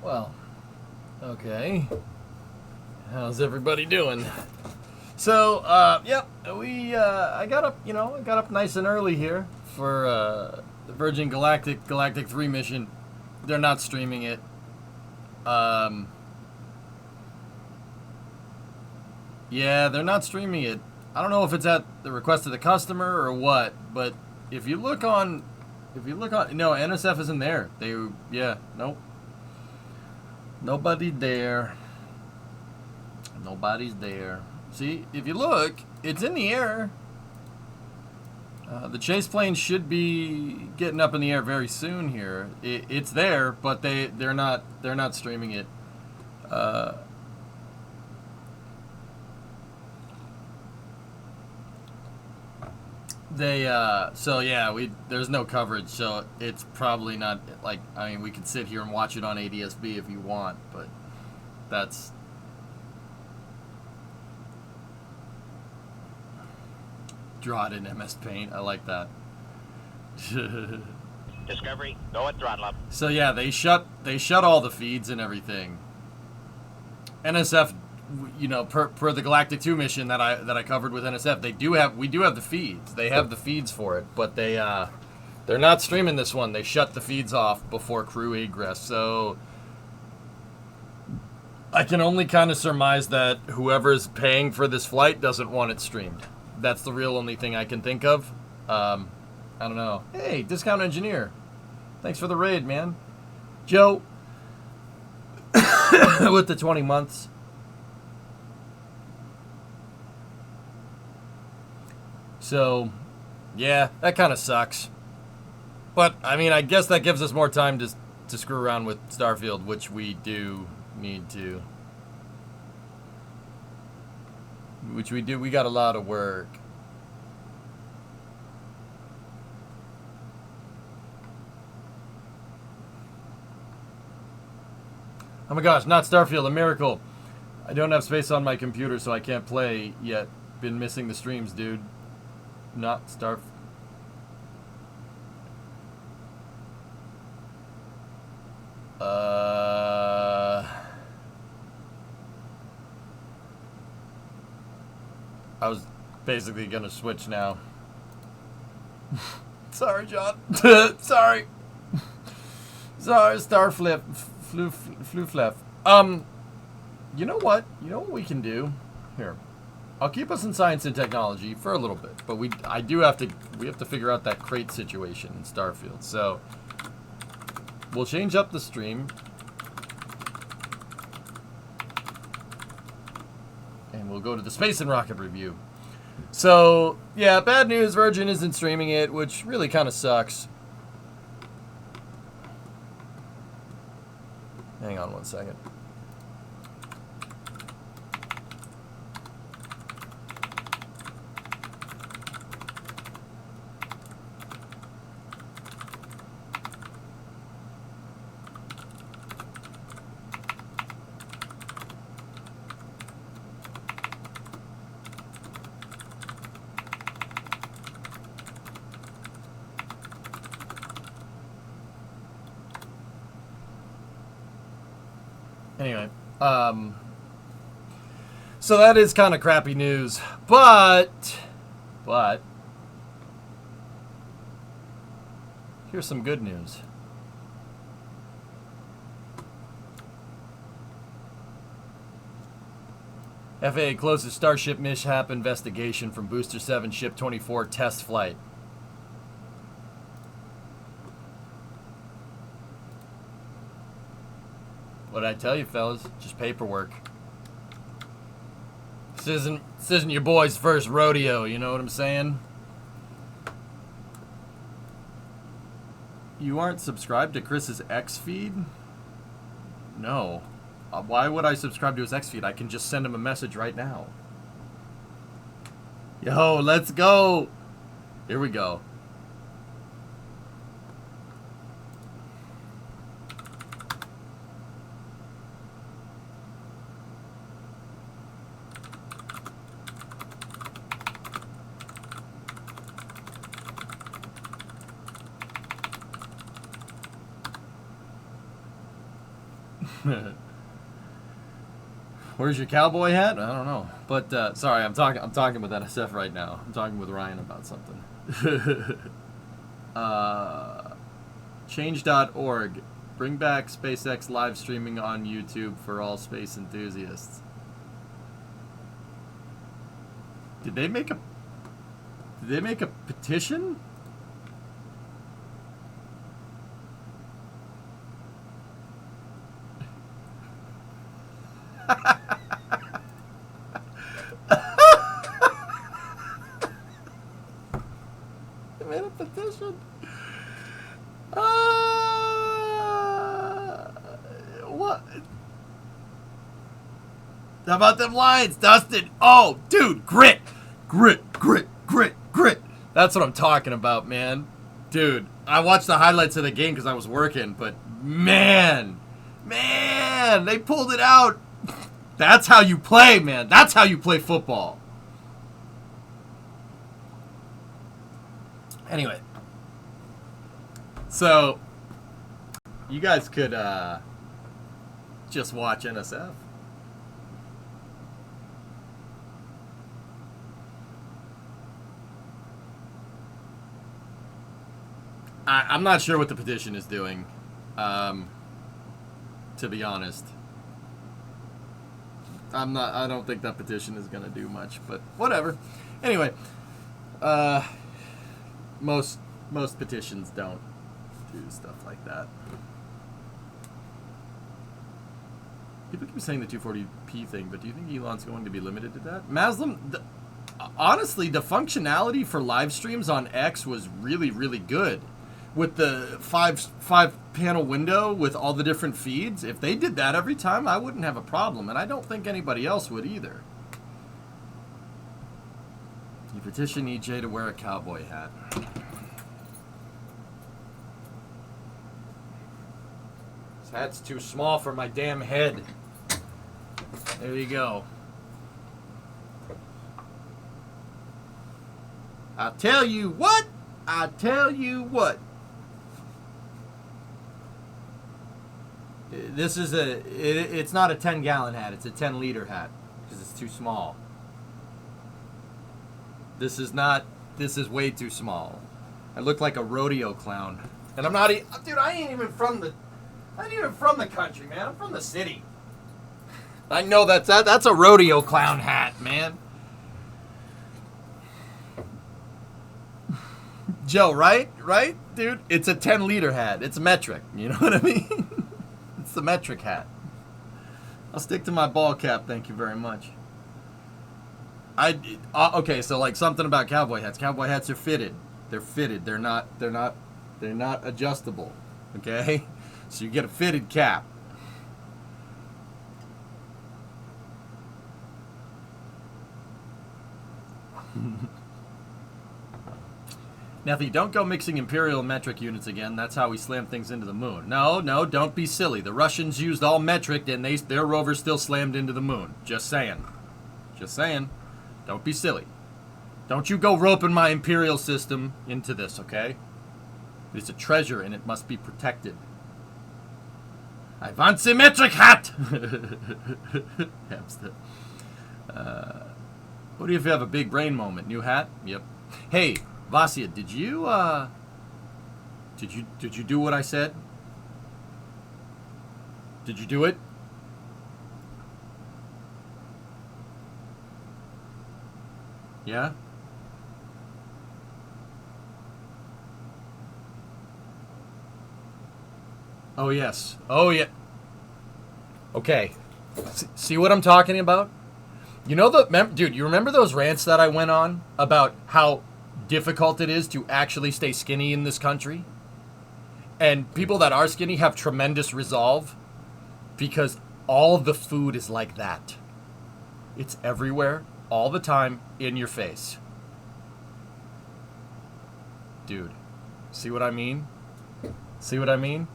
Well, okay. How's everybody doing? So, yep, I got up, I got up nice and early here for the Virgin Galactic 3 mission. They're not streaming it. Yeah, they're not streaming it. I don't know if it's at the request of the customer or what, but if you look on, no, NSF isn't there. Nope. Nobody there. Nobody's there. See, if you look, it's in the air. The chase plane should be getting up in the air very soon here. It's there, but they're not streaming it. There's no coverage, so it's probably not like, I mean, we could sit here and watch it on ADSB if you want, but that's draw it in MS Paint. I like that. Discovery, go at throttle up. So yeah, they shut all the feeds and everything. NSF, per the Galactic 2 mission that I covered with NSF, we do have the feeds. They have the feeds for it, but they're not streaming this one. They shut the feeds off before crew egress. So I can only kind of surmise that whoever's paying for this flight doesn't want it streamed. That's the real only thing I can think of. I don't know. Hey, Discount Engineer. Thanks for the raid, man. Joe, with the 20 months. So, yeah, that kind of sucks. But, I mean, I guess that gives us more time to screw around with Starfield, which we do need to. We got a lot of work. Oh my gosh, not Starfield, a miracle. I don't have space on my computer, so I can't play yet. Been missing the streams, dude. Not Starf. I was basically gonna switch now. Sorry, John. Sorry. Sorry, Starflip. Fluflef. You know what? You know what we can do? Here. I'll keep us in science and technology for a little bit, but we have to figure out that crate situation in Starfield. So we'll change up the stream. And we'll go to the space and rocket review. So, yeah, bad news, Virgin isn't streaming it, which really kind of sucks. Hang on one second. Anyway, so that is kind of crappy news, but here's some good news. FAA closes Starship mishap investigation from Booster 7 Ship 24 test flight. What'd I tell you, fellas? Just paperwork. This isn't your boy's first rodeo, you know what I'm saying? You aren't subscribed to Chris's X feed? No. Why would I subscribe to his X feed? I can just send him a message right now. Yo, let's go! Here we go. Where's your cowboy hat? I don't know. But sorry, I'm talking with NSF right now. I'm talking with Ryan about something. Change.org. Bring back SpaceX live streaming on YouTube for all space enthusiasts. Did they make a petition? They made a petition. What? How about them Lions, Dustin? Oh, dude, grit. That's what I'm talking about, man. Dude, I watched the highlights of the game because I was working, but man, they pulled it out. That's how you play, man. That's how you play football. Anyway, so you guys could just watch NSF. I'm not sure what the petition is doing, to be honest. I don't think that petition is going to do much, but whatever. Anyway, most petitions don't do stuff like that. People keep saying the 240p thing, but do you think Elon's going to be limited to that? Maslam, honestly, the functionality for live streams on X was really, really good. With the five panel window with all the different feeds, if they did that every time, I wouldn't have a problem, and I don't think anybody else would either. You petition EJ to wear a cowboy hat. This hat's too small for my damn head. There you go. I tell you what. This is it's not a 10-gallon hat. It's a 10-liter hat because it's too small. This is way too small. I look like a rodeo clown. And I'm not dude, I ain't even from the country, man. I'm from the city. I know that's a rodeo clown hat, man. Joe, right? Dude, it's a 10-liter hat. It's metric. You know what I mean? It's the metric hat. I'll stick to my ball cap, thank you very much. Okay, so like something about cowboy hats. Cowboy hats are fitted. They're fitted. They're not adjustable. Okay? So you get a fitted cap. Nethy, don't go mixing imperial and metric units again. That's how we slam things into the moon. No, don't be silly. The Russians used all metric and their rover still slammed into the moon. Just saying. Don't be silly. Don't you go roping my imperial system into this, okay? It's a treasure and it must be protected. I want the metric hat! Hamster. What do you if you have a big brain moment? New hat? Yep. Hey, Vasya, did you do what I said? Did you do it? Yeah? Oh, yes. Oh, yeah. Okay. See what I'm talking about? You know dude, you remember those rants that I went on about how difficult it is to actually stay skinny in this country? And people that are skinny have tremendous resolve because all the food is like that. It's everywhere, all the time, in your face. Dude, see what I mean? See what I mean?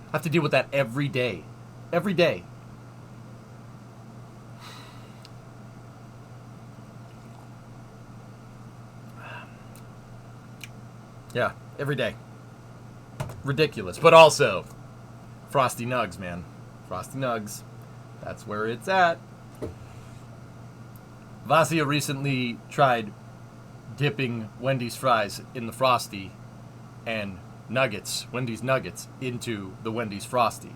I have to deal with that every day. Every day. Yeah, every day. Ridiculous. But also, Frosty Nugs, man. Frosty Nugs. That's where it's at. Vasya recently tried dipping Wendy's fries in the Frosty and nuggets, Wendy's nuggets, into the Wendy's Frosty.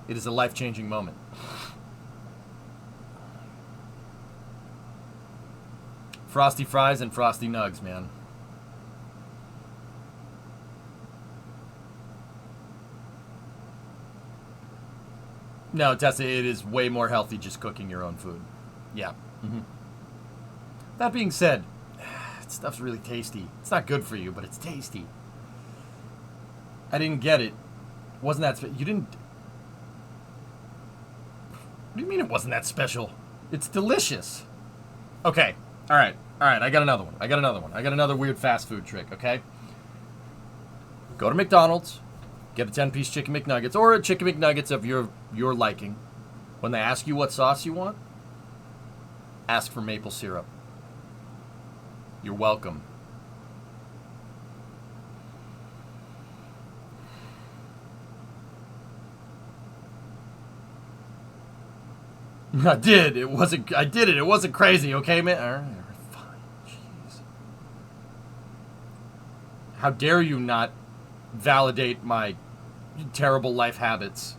It is a life-changing moment. Frosty fries and Frosty Nugs, man. No, Tessa, it is way more healthy just cooking your own food. Yeah. Mm-hmm. That being said, stuff's really tasty. It's not good for you, but it's tasty. I didn't get it. Wasn't that you didn't... What do you mean it wasn't that special? It's delicious. Okay. All right. I got another one. I got another weird fast food trick, okay? Go to McDonald's. Get a 10-piece Chicken McNuggets or a Chicken McNuggets of your liking. When they ask you what sauce you want, ask for maple syrup. You're welcome. I did it. It wasn't crazy, okay, man? All right, fine. Jeez. How dare you not validate my terrible life habits?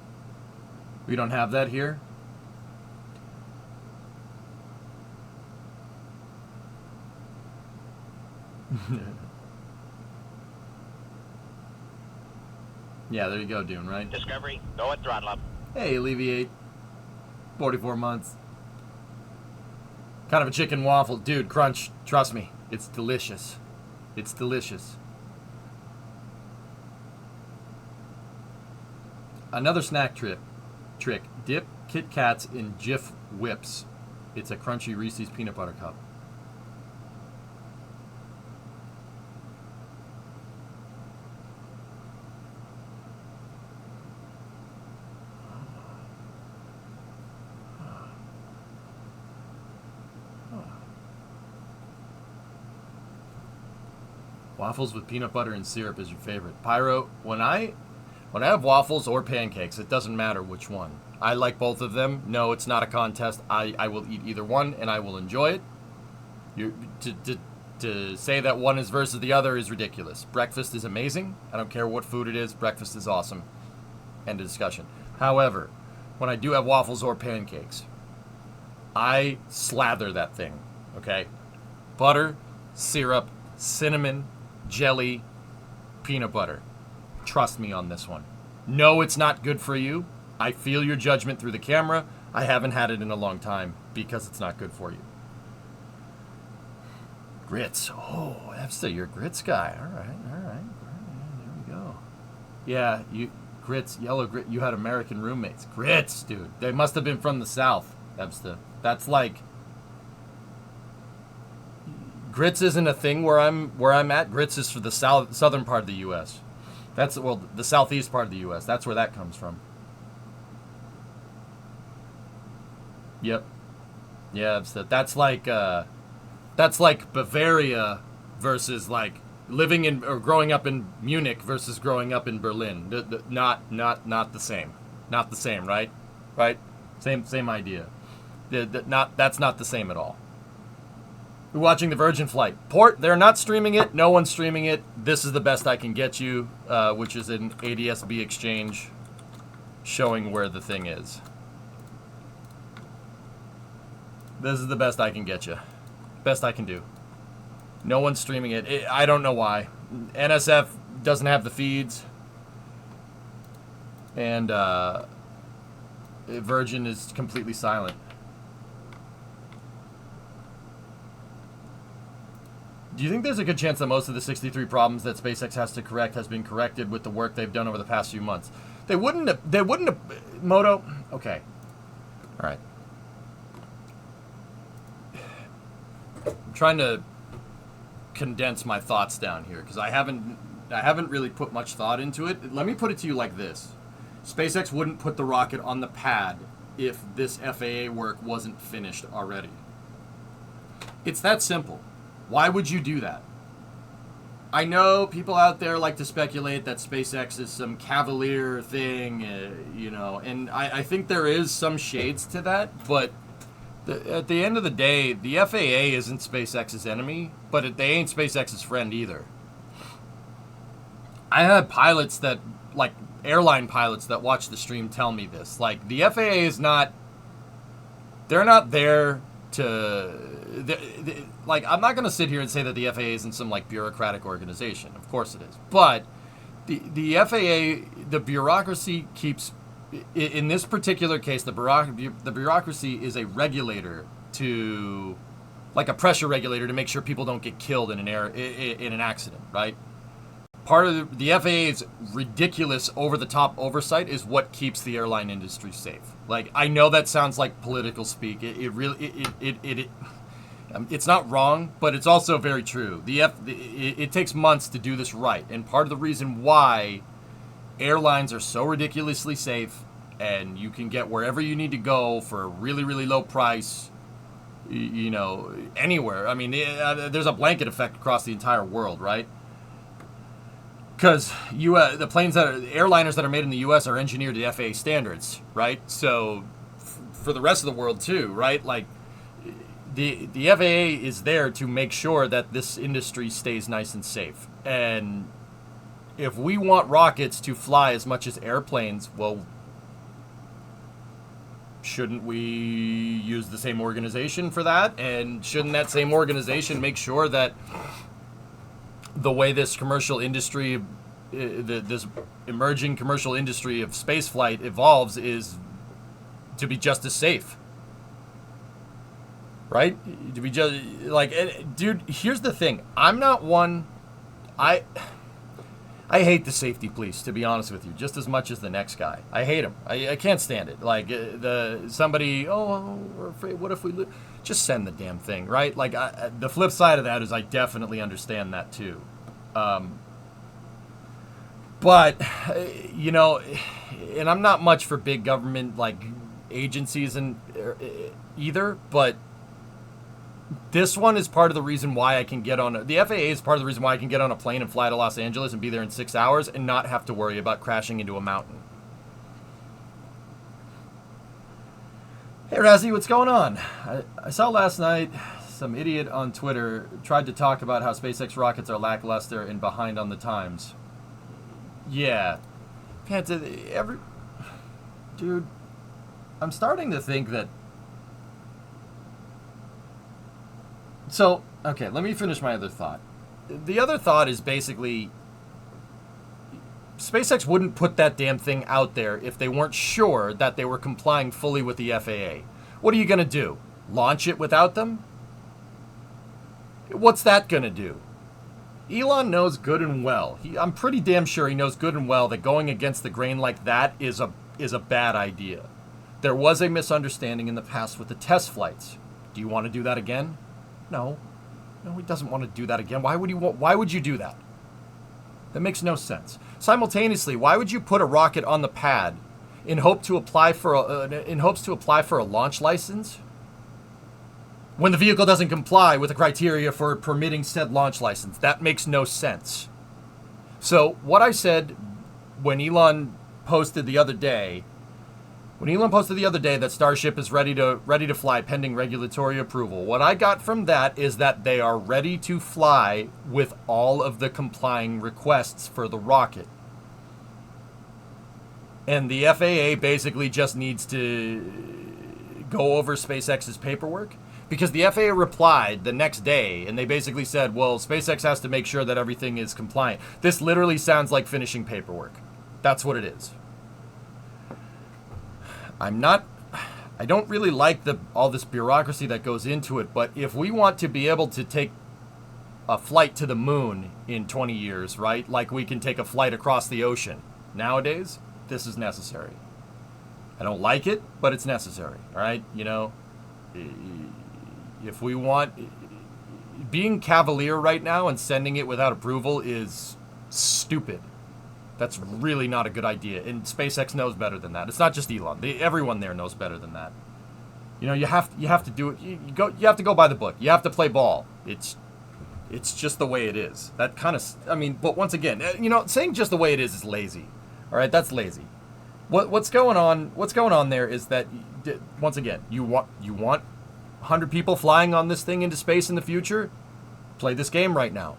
We don't have that here. Yeah, there you go, Dune, right? Discovery, go at throttle up. Hey, Alleviate. 44 months. Kind of a chicken waffle. Dude, crunch. Trust me. It's delicious. It's delicious. Another snack trick. Dip Kit Kats in Jif Whips. It's a crunchy Reese's peanut butter cup. Waffles with peanut butter and syrup is your favorite. Pyro, when I have waffles or pancakes, it doesn't matter which one. I like both of them. No, it's not a contest. I will eat either one and I will enjoy it. To say that one is versus the other is ridiculous. Breakfast is amazing. I don't care what food it is. Breakfast is awesome. End of discussion. However, when I do have waffles or pancakes, I slather that thing. Okay? Butter, syrup, cinnamon, jelly, peanut butter. Trust me on this one. No, it's not good for you. I feel your judgment through the camera. I haven't had it in a long time because it's not good for you. Grits. Oh, Epsta, you're a grits guy. All right. There we go. Yeah, grits, yellow grit. You had American roommates. Grits, dude. They must have been from the South, Epsta. That's like... Grits isn't a thing where I'm at. Grits is for the southern part of the U.S. That's the southeast part of the U.S. That's where that comes from. Yep. Yeah, that's like Bavaria versus like living in or growing up in Munich versus growing up in Berlin. Not the same. Not the same, right? Right? Same idea. That's not the same at all. We're watching the Virgin flight. Port, they're not streaming it. No one's streaming it. This is the best I can get you, which is an ADSB exchange showing where the thing is. This is the best I can get you. Best I can do. No one's streaming it. I don't know why. NSF doesn't have the feeds. And Virgin is completely silent. Do you think there's a good chance that most of the 63 problems that SpaceX has to correct has been corrected with the work they've done over the past few months? They wouldn't have, Moto, okay. All right. I'm trying to condense my thoughts down here because I haven't really put much thought into it. Let me put it to you like this. SpaceX wouldn't put the rocket on the pad if this FAA work wasn't finished already. It's that simple. Why would you do that? I know people out there like to speculate that SpaceX is some cavalier thing, and I think there is some shades to that, but at the end of the day, the FAA isn't SpaceX's enemy, but they ain't SpaceX's friend either. I had pilots that, like airline pilots that watch the stream tell me this. Like, the FAA is not, they're not there to, like, I'm not going to sit here and say that the FAA isn't some, like, bureaucratic organization. Of course it is. But the FAA, the bureaucracy keeps, in this particular case, the bureaucracy is a regulator to, like a pressure regulator to make sure people don't get killed in an accident, right? Part of the FAA's ridiculous, over-the-top oversight is what keeps the airline industry safe. Like, I know that sounds like political speak. It's not wrong, but it's also very true. It takes months to do this right, and part of the reason why airlines are so ridiculously safe, and you can get wherever you need to go for a really, really low price, anywhere. I mean, there's a blanket effect across the entire world, right? Because the airliners that are made in the U.S. are engineered to FAA standards, right? So for the rest of the world too, right? Like, the FAA is there to make sure that this industry stays nice and safe. And if we want rockets to fly as much as airplanes, well, shouldn't we use the same organization for that? And shouldn't that same organization make sure that the way this commercial industry, this emerging commercial industry of spaceflight evolves is to be just as safe, right? To be just like, dude. Here's the thing: I'm not one. I hate the safety police, to be honest with you, just as much as the next guy. I hate them. I can't stand it. Like, we're afraid. What if we lose? Just send the damn thing, right? Like, the flip side of that is I definitely understand that too. But, and I'm not much for big government, like, agencies and either, but this one is part of the reason why I can get on the FAA is part of the reason why I can get on a plane and fly to Los Angeles and be there in 6 hours and not have to worry about crashing into a mountain. Hey Razzie, what's going on? I saw last night some idiot on Twitter tried to talk about how SpaceX rockets are lackluster and behind on the times. Yeah. Dude, I'm starting to think that... So, okay, let me finish my other thought. The other thought is basically, SpaceX wouldn't put that damn thing out there if they weren't sure that they were complying fully with the FAA. What are you going to do? Launch it without them? What's that going to do? Elon knows good and well. I'm pretty damn sure he knows good and well that going against the grain like that is a bad idea. There was a misunderstanding in the past with the test flights. Do you want to do that again? No, he doesn't want to do that again. Why would you do that? That makes no sense. Simultaneously, why would you put a rocket on the pad in hopes to apply for a launch license when the vehicle doesn't comply with the criteria for permitting said launch license? That makes no sense. So what I said when Elon posted the other day that Starship is ready to fly pending regulatory approval, what I got from that is that they are ready to fly with all of the complying requests for the rocket. And the FAA basically just needs to go over SpaceX's paperwork, because the FAA replied the next day and they basically said, well, SpaceX has to make sure that everything is compliant. This literally sounds like finishing paperwork. That's what it is. I don't really like all this bureaucracy that goes into it, but if we want to be able to take a flight to the moon in 20 years, right? Like we can take a flight across the ocean. Nowadays, this is necessary. I don't like it, but it's necessary, all right? If we want... Being cavalier right now and sending it without approval is stupid. That's really not a good idea, and SpaceX knows better than that. It's not just Elon; everyone there knows better than that. You have to do it. You have to go by the book. You have to play ball. It's It's just the way it is. That kind of, I mean, but once again, saying just the way it is lazy. All right, that's lazy. What's going on? What's going on there is that, once again, you want 100 people flying on this thing into space in the future? Play this game right now,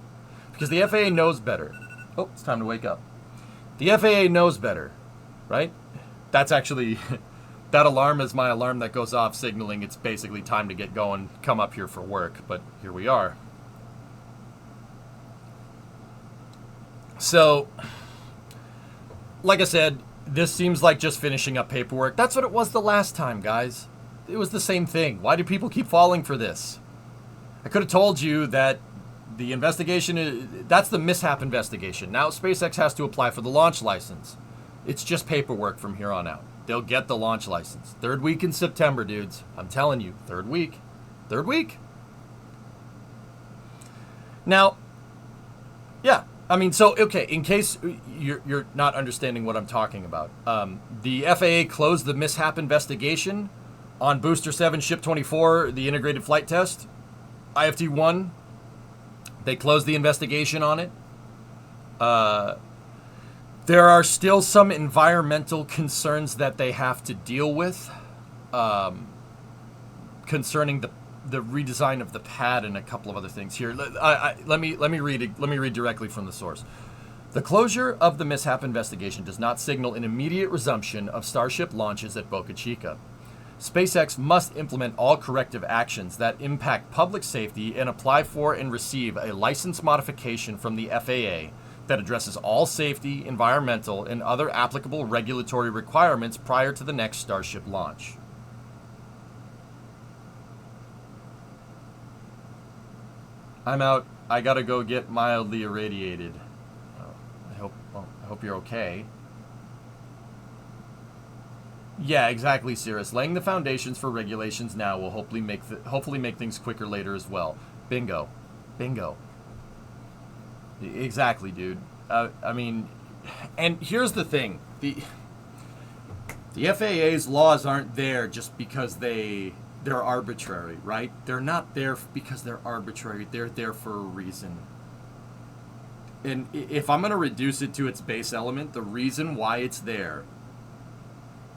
because the FAA knows better. Oh, it's time to wake up. The FAA knows better, right? That's actually that alarm is my alarm that goes off, signaling it's basically time to get going, come up here for work. But here we are. So, like I said, this seems like just finishing up paperwork. That's what it was the last time, guys. It was the same thing. Why do people keep falling for this? I could have told you that the investigation, that's the mishap investigation. Now SpaceX has to apply for the launch license. It's just paperwork from here on out. They'll get the launch license. 3rd week in September, dudes. I'm telling you, 3rd week. 3rd week. Now, yeah. I mean, so, okay, in case you're not understanding what I'm talking about, the FAA closed the mishap investigation on Booster 7 Ship 24, the integrated flight test, IFT-1. They closed the investigation on it. There are still some environmental concerns that they have to deal with concerning the redesign of the pad and a couple of other things here. Let me read directly from the source. The closure of the mishap investigation does not signal an immediate resumption of Starship launches at Boca Chica. SpaceX must implement all corrective actions that impact public safety and apply for and receive a license modification from the FAA that addresses all safety, environmental, and other applicable regulatory requirements prior to the next Starship launch. I'm out. I gotta go get mildly irradiated. I hope you're okay. Yeah, exactly, Cirrus. Laying the foundations for regulations now will hopefully make things quicker later as well. Bingo. Exactly, dude. I mean, and here's the thing: the FAA's laws aren't there just because they're arbitrary, right? They're not there because they're arbitrary. They're there for a reason. And if I'm going to reduce it to its base element, the reason why it's there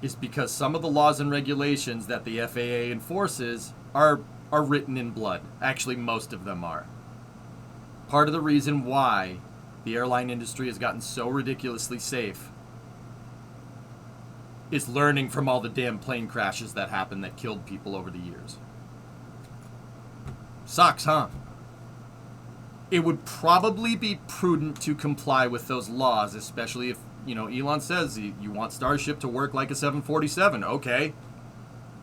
is because some of the laws and regulations that the FAA enforces are written in blood. Actually, most of them are. Part of the reason why the airline industry has gotten so ridiculously safe is learning from all the damn plane crashes that happened that killed people over the years. Sucks, huh? It would probably be prudent to comply with those laws, especially if, Elon says you want Starship to work like a 747. Okay.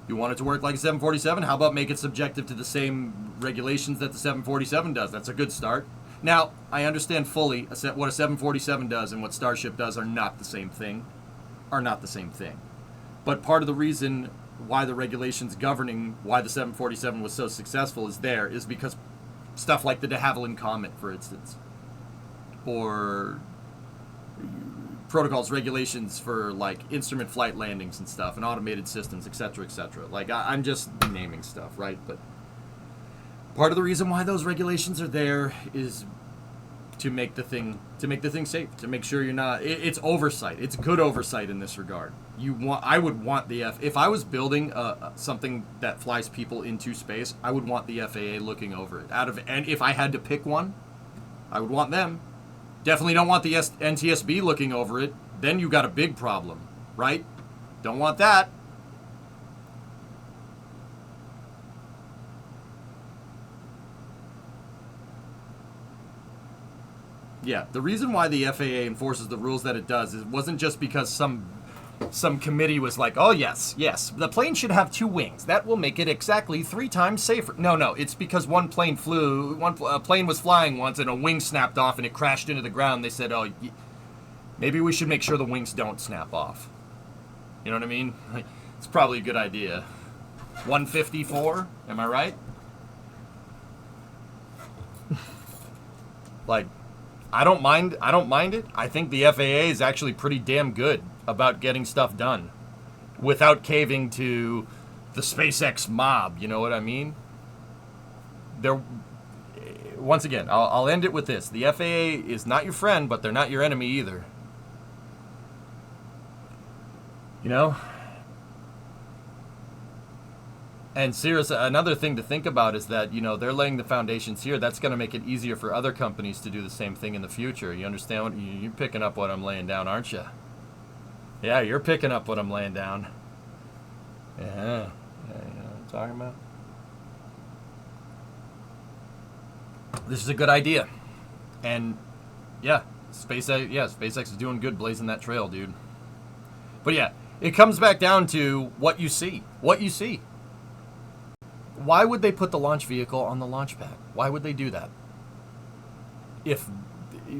You want it to work like a 747? How about make it subjective to the same regulations that the 747 does? That's a good start. Now, I understand fully what a 747 does and what Starship does are not the same thing. But part of the reason why the regulations governing why the 747 was so successful is because stuff like the de Havilland Comet, for instance, or protocols, regulations for like instrument flight landings and stuff, and automated systems, etc., etc. Like I'm just naming stuff, right? But part of the reason why those regulations are there is to make the thing safe, to make sure you're not. It's oversight. It's good oversight in this regard. I would want if I was building something that flies people into space, I would want the FAA looking over it. And if I had to pick one, I would want them. Definitely don't want the NTSB looking over it. Then you got a big problem, right? Don't want that. Yeah, the reason why the FAA enforces the rules that it does wasn't just because some committee was like, oh yes, the plane should have 2 wings. That will make it exactly 3 times safer. No, it's because one plane was flying once and a wing snapped off and it crashed into the ground. They said, oh, maybe we should make sure the wings don't snap off. You know what I mean? It's probably a good idea. 154, am I right? Like, I don't mind it. I think the FAA is actually pretty damn good about getting stuff done without caving to the SpaceX mob, you know what I mean? once again, I'll end it with this. The FAA is not your friend, but they're not your enemy either. You know? And seriously, another thing to think about is that, you know, they're laying the foundations here. That's going to make it easier for other companies to do the same thing in the future. You understand what you're picking up what I'm laying down, aren't you? Yeah, you're picking up what I'm laying down. Yeah, you know what I'm talking about? This is a good idea. And yeah, SpaceX is doing good blazing that trail, dude. But yeah, it comes back down to what you see. What you see. Why would they put the launch vehicle on the launch pad? Why would they do that?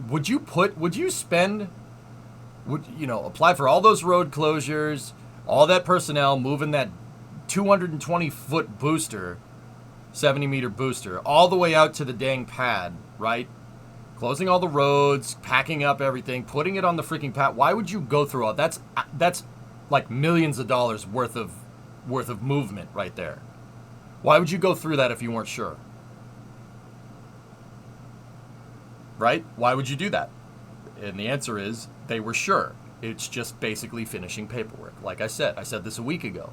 Would you apply for all those road closures, all that personnel, moving that 220-foot booster, 70-meter booster, all the way out to the dang pad, right? Closing all the roads, packing up everything, putting it on the freaking pad. Why would you go through all that's like millions of dollars worth of movement right there? Why would you go through that if you weren't sure? Right? Why would you do that? And the answer is they were sure. It's just basically finishing paperwork. Like I said this a week ago.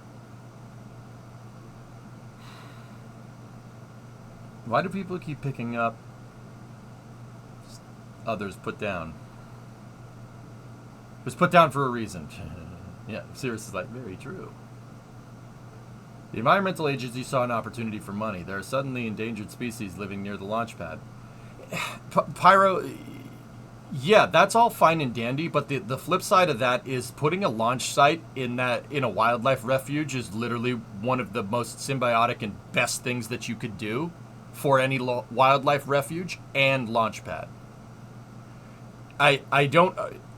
Why do people keep picking up others put down? It was put down for a reason. Yeah, Sirius is like, very true. The Environmental Agency saw an opportunity for money. There are suddenly endangered species living near the launch pad. Pyro, yeah, that's all fine and dandy, but the flip side of that is putting a launch site in a wildlife refuge is literally one of the most symbiotic and best things that you could do for any wildlife refuge and launch pad.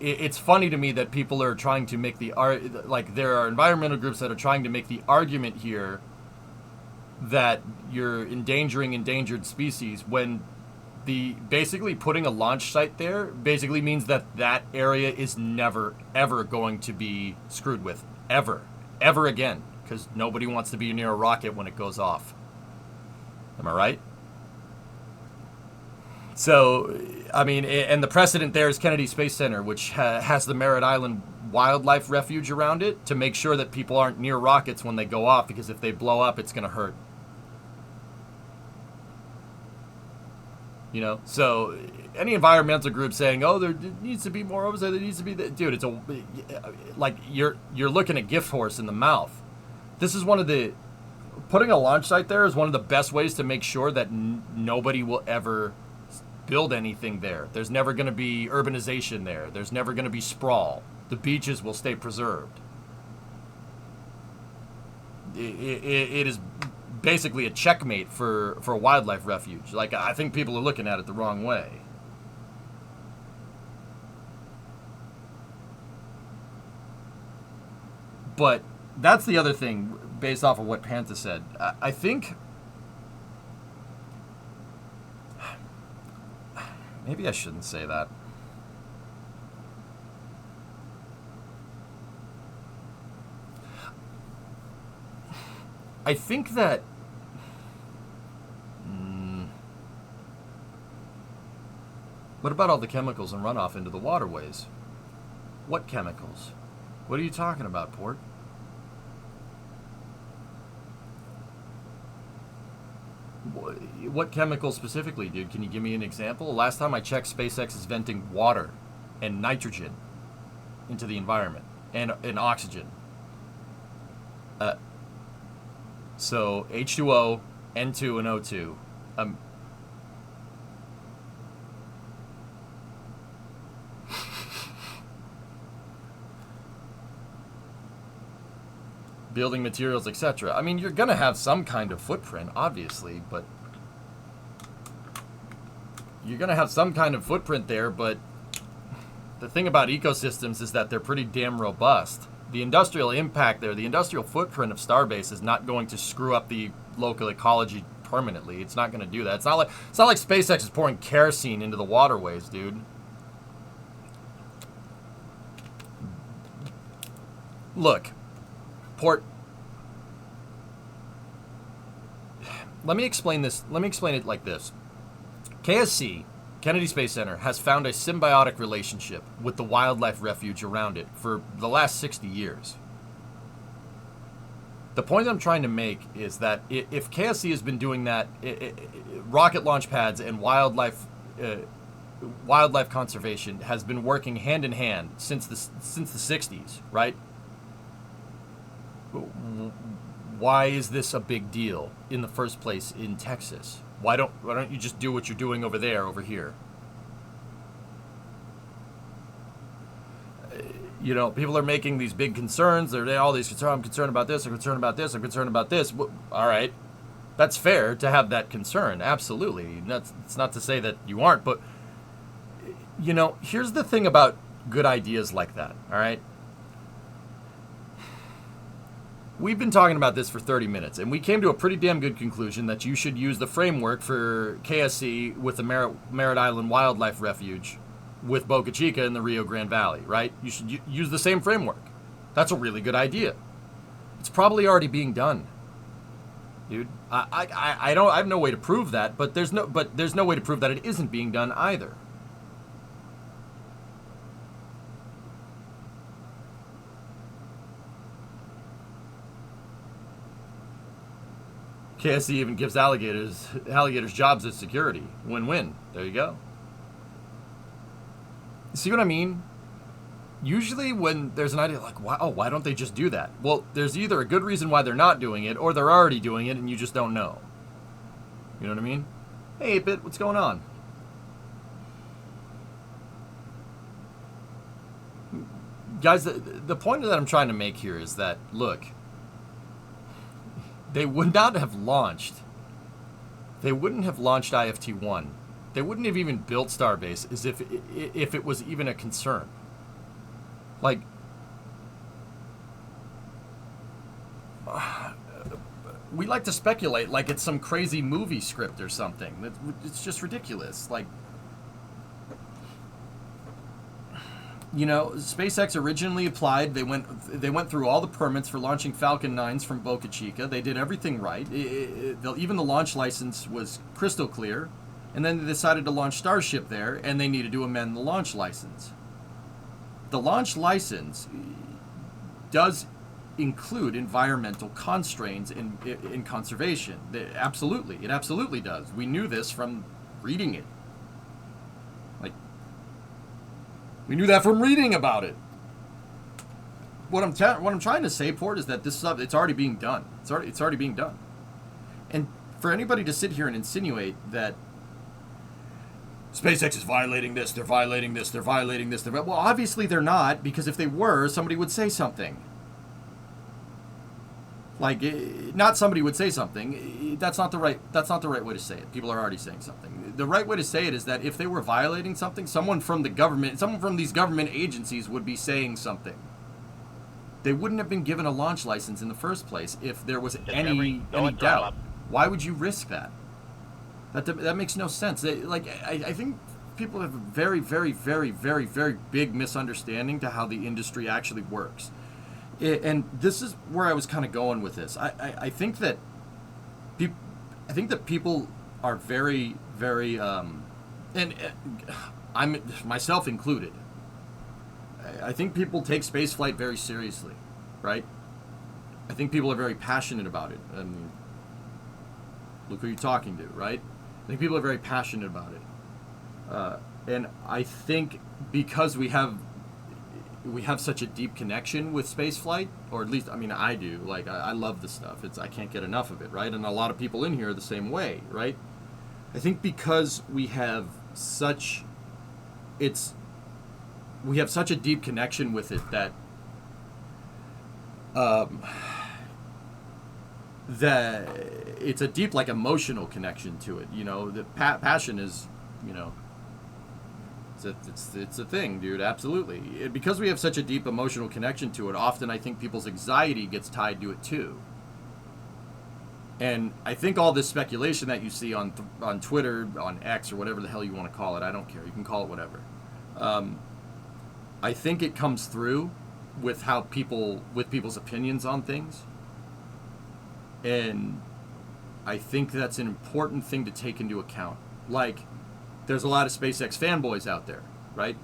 It's funny to me that people are trying to make there are environmental groups that are trying to make the argument here that you're endangering endangered species when basically putting a launch site there basically means that area is never ever going to be screwed with ever again, because nobody wants to be near a rocket when it goes off. Am I right? So, I mean, and the precedent there is Kennedy Space Center, which has the Merritt Island Wildlife Refuge around it to make sure that people aren't near rockets when they go off, because if they blow up, it's going to hurt. You know? So, any environmental group saying, oh, there needs to be more oversight, there needs to be... Dude, it's you're looking at gift horse in the mouth. This is one of the... Putting a launch site there is one of the best ways to make sure that nobody will ever build anything there. There's never going to be urbanization there. There's never going to be sprawl. The beaches will stay preserved. It is basically a checkmate for a wildlife refuge. Like, I think people are looking at it the wrong way. But that's the other thing, based off of what Pantha said. I think... Maybe I shouldn't say that. I think that... What about all the chemicals and runoff into the waterways? What chemicals? What are you talking about, Port? What chemicals specifically, dude? Can you give me an example? Last time I checked, SpaceX is venting water and nitrogen into the environment and oxygen. So H2O, N2, and O2. Building materials, etc. I mean, you're going to have some kind of footprint, obviously, but... You're going to have some kind of footprint there, but... The thing about ecosystems is that they're pretty damn robust. The industrial impact there, the industrial footprint of Starbase is not going to screw up the local ecology permanently. It's not going to do that. It's not like SpaceX is pouring kerosene into the waterways, dude. Look, Port, let me explain this. Let me explain it like this. KSC, Kennedy Space Center, has found a symbiotic relationship with the wildlife refuge around it for the last 60 years. The point I'm trying to make is that if KSC has been doing that, rocket launch pads and wildlife conservation has been working hand in hand since the 60s, right? Why is this a big deal in the first place in Texas? Why don't you just do what you're doing over there, over here? You know, people are making these big concerns. They're all these concerns. I'm concerned about this. I'm concerned about this. I'm concerned about this. All right, that's fair to have that concern. Absolutely. It's not to say that you aren't, but you know, here's the thing about good ideas like that. All right. We've been talking about this for 30 minutes, and we came to a pretty damn good conclusion that you should use the framework for KSC with the Merritt Island Wildlife Refuge with Boca Chica in the Rio Grande Valley, right? You should use the same framework. That's a really good idea. It's probably already being done, dude. I have no way to prove that, but there's no way to prove that it isn't being done either. KSC even gives alligators jobs as security. Win-win. There you go. See what I mean? Usually when there's an idea like, why don't they just do that? Well, there's either a good reason why they're not doing it, or they're already doing it and you just don't know. You know what I mean? Hey, 8-Bit, what's going on? Guys, the point that I'm trying to make here is that, look, they would not have launched. They wouldn't have launched IFT-1. They wouldn't have even built Starbase as if it was even a concern. Like, we like to speculate like it's some crazy movie script or something. It's just ridiculous. Like, you know, SpaceX originally applied. They went through all the permits for launching Falcon 9s from Boca Chica. They did everything right. Even the launch license was crystal clear. And then they decided to launch Starship there, and they needed to amend the launch license. The launch license does include environmental constraints in conservation. It absolutely does. We knew this from reading it. We knew that from reading about it. What I'm trying to say, Port, is that this stuff, it's already being done. It's already being done. And for anybody to sit here and insinuate that SpaceX is violating this, they're violating this, they're violating this, well, obviously they're not, because if they were, somebody would say something. Like, not somebody would say something. That's not the right way to say it. People are already saying something. The right way to say it is that if they were violating something, someone from the government, someone from these government agencies would be saying something. They wouldn't have been given a launch license in the first place if there was any doubt. Why would you risk that? That makes no sense. I think people have a very, very, very, very, very big misunderstanding to how the industry actually works. And this is where I was kind of going with this. I think that people are very, very, and I'm myself included. I think people take spaceflight very seriously, right? I think people are very passionate about it. I mean, look who you're talking to, right? I think people are very passionate about it, and I think because we have such a deep connection with spaceflight, or at least, I mean, I do. Like, I love this stuff. I can't get enough of it, right? And a lot of people in here are the same way, right? I think because we have such a deep connection with it that it's a deep, like, emotional connection to it. You know, the passion is, you know, it's a thing, dude. Absolutely. Because we have such a deep emotional connection to it, often I think people's anxiety gets tied to it too. And I think all this speculation that you see on Twitter, on X, or whatever the hell you want to call it, I don't care. You can call it whatever. I think it comes through with people's opinions on things. And I think that's an important thing to take into account. Like, there's a lot of SpaceX fanboys out there, right?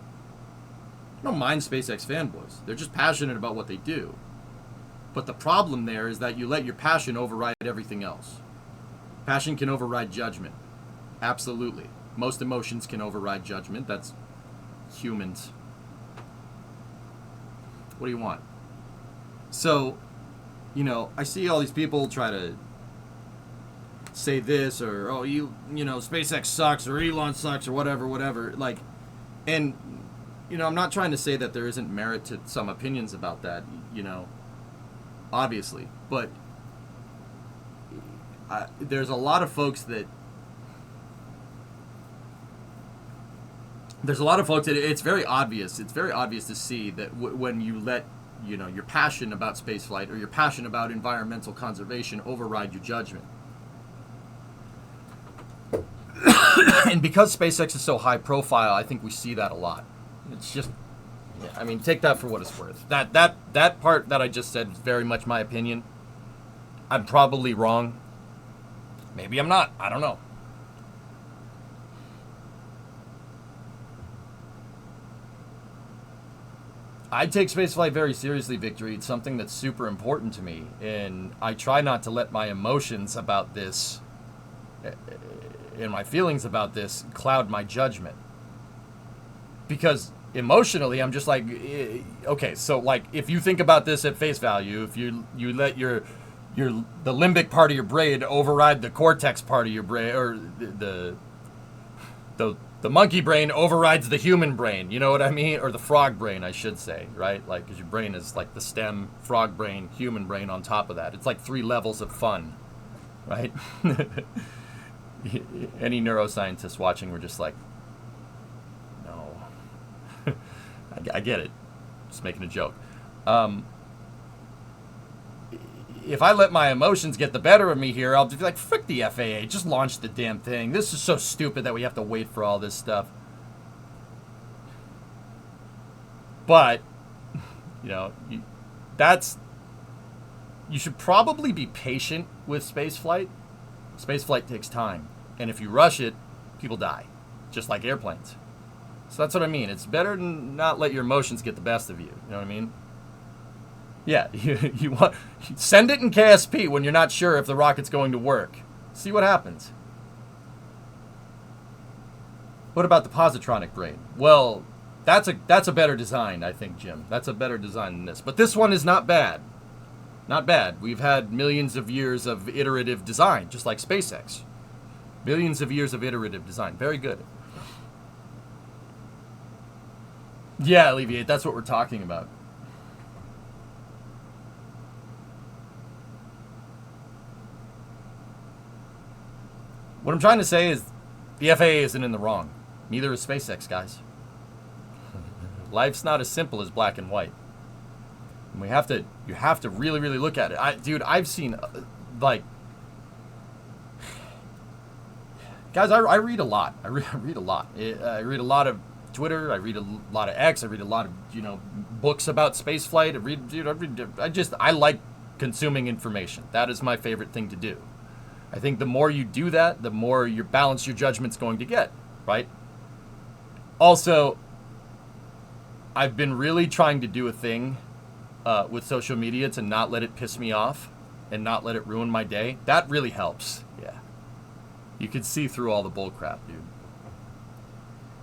I don't mind SpaceX fanboys. They're just passionate about what they do. But the problem there is that you let your passion override everything else. Passion can override judgment. Absolutely. Most emotions can override judgment. That's humans. What do you want? So, I see all these people try to say this or, oh, SpaceX sucks or Elon sucks or whatever. Like, and, I'm not trying to say that there isn't merit to some opinions about that, obviously. But there's a lot of folks that it's very obvious. It's very obvious to see that when you let, your passion about spaceflight or your passion about environmental conservation override your judgment. And because SpaceX is so high profile, I think we see that a lot. It's just, take that for what it's worth. That part that I just said is very much my opinion. I'm probably wrong. Maybe I'm not. I don't know. I take spaceflight very seriously, Victory. It's something that's super important to me, and I try not to let my emotions about this and my feelings about this cloud my judgment. Because emotionally, I'm just like, okay, so like if you think about this at face value, if you let the limbic part of your brain override the cortex part of your brain, or the monkey brain overrides the human brain, you know what I mean? Or the frog brain, I should say, right? Like, because your brain is like the stem, frog brain, human brain on top of that. It's like 3 levels of fun, right? Any neuroscientists watching were just like, no. I get it. Just making a joke. If I let my emotions get the better of me here, I'll be like, frick the FAA, just launch the damn thing. This is so stupid that we have to wait for all this stuff. But, you should probably be patient with spaceflight. Spaceflight takes time. And if you rush it, people die. Just like airplanes. So that's what I mean. It's better to not let your emotions get the best of you. You know what I mean? Yeah, you send it in KSP when you're not sure if the rocket's going to work. See what happens. What about the positronic brain? Well, that's a better design, I think, Jim. That's a better design than this. But this one is not bad. Not bad. We've had millions of years of iterative design, just like SpaceX. Millions of years of iterative design. Very good. Yeah, Alleviate, that's what we're talking about. What I'm trying to say is the FAA isn't in the wrong. Neither is SpaceX, guys. Life's not as simple as black and white. And you have to really, really look at it. I've seen, guys, I read a lot. I read a lot. I read a lot of Twitter. I read a lot of X. I read a lot of, books about spaceflight. I like consuming information. That is my favorite thing to do. I think the more you do that, the more your balance your judgment's going to get, right? Also, I've been really trying to do a thing with social media to not let it piss me off and not let it ruin my day. That really helps. Yeah. You can see through all the bull crap, dude.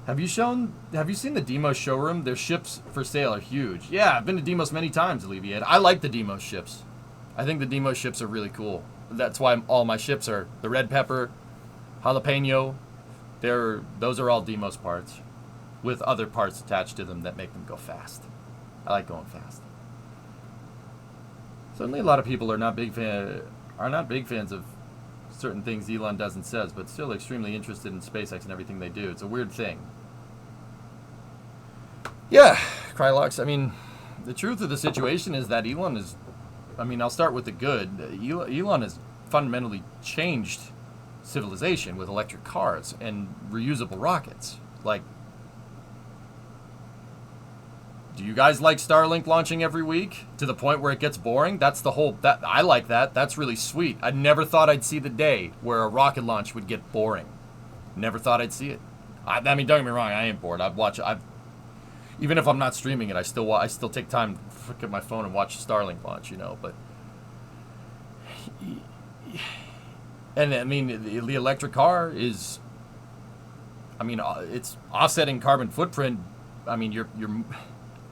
Have you seen the Demos showroom? Their ships for sale are huge. Yeah, I've been to Demos many times, Alleviate. I like the Demos ships. I think the Demos ships are really cool. That's why all my ships are the red pepper, jalapeno. Those are all Demos parts with other parts attached to them that make them go fast. I like going fast. Certainly a lot of people are not big fans of certain things Elon does and says, but still extremely interested in SpaceX and everything they do. It's a weird thing. Yeah, Krylox, the truth of the situation is that Elon is, I'll start with the good. Elon has fundamentally changed civilization with electric cars and reusable rockets. Like, do you guys like Starlink launching every week to the point where it gets boring? I like that. That's really sweet. I never thought I'd see the day where a rocket launch would get boring. Never thought I'd see it. I mean, don't get me wrong, I ain't bored. Even if I'm not streaming it, I still take time to look at my phone and watch Starlink launch, you know. But, and I mean, the electric car is, I mean, it's offsetting carbon footprint. I mean,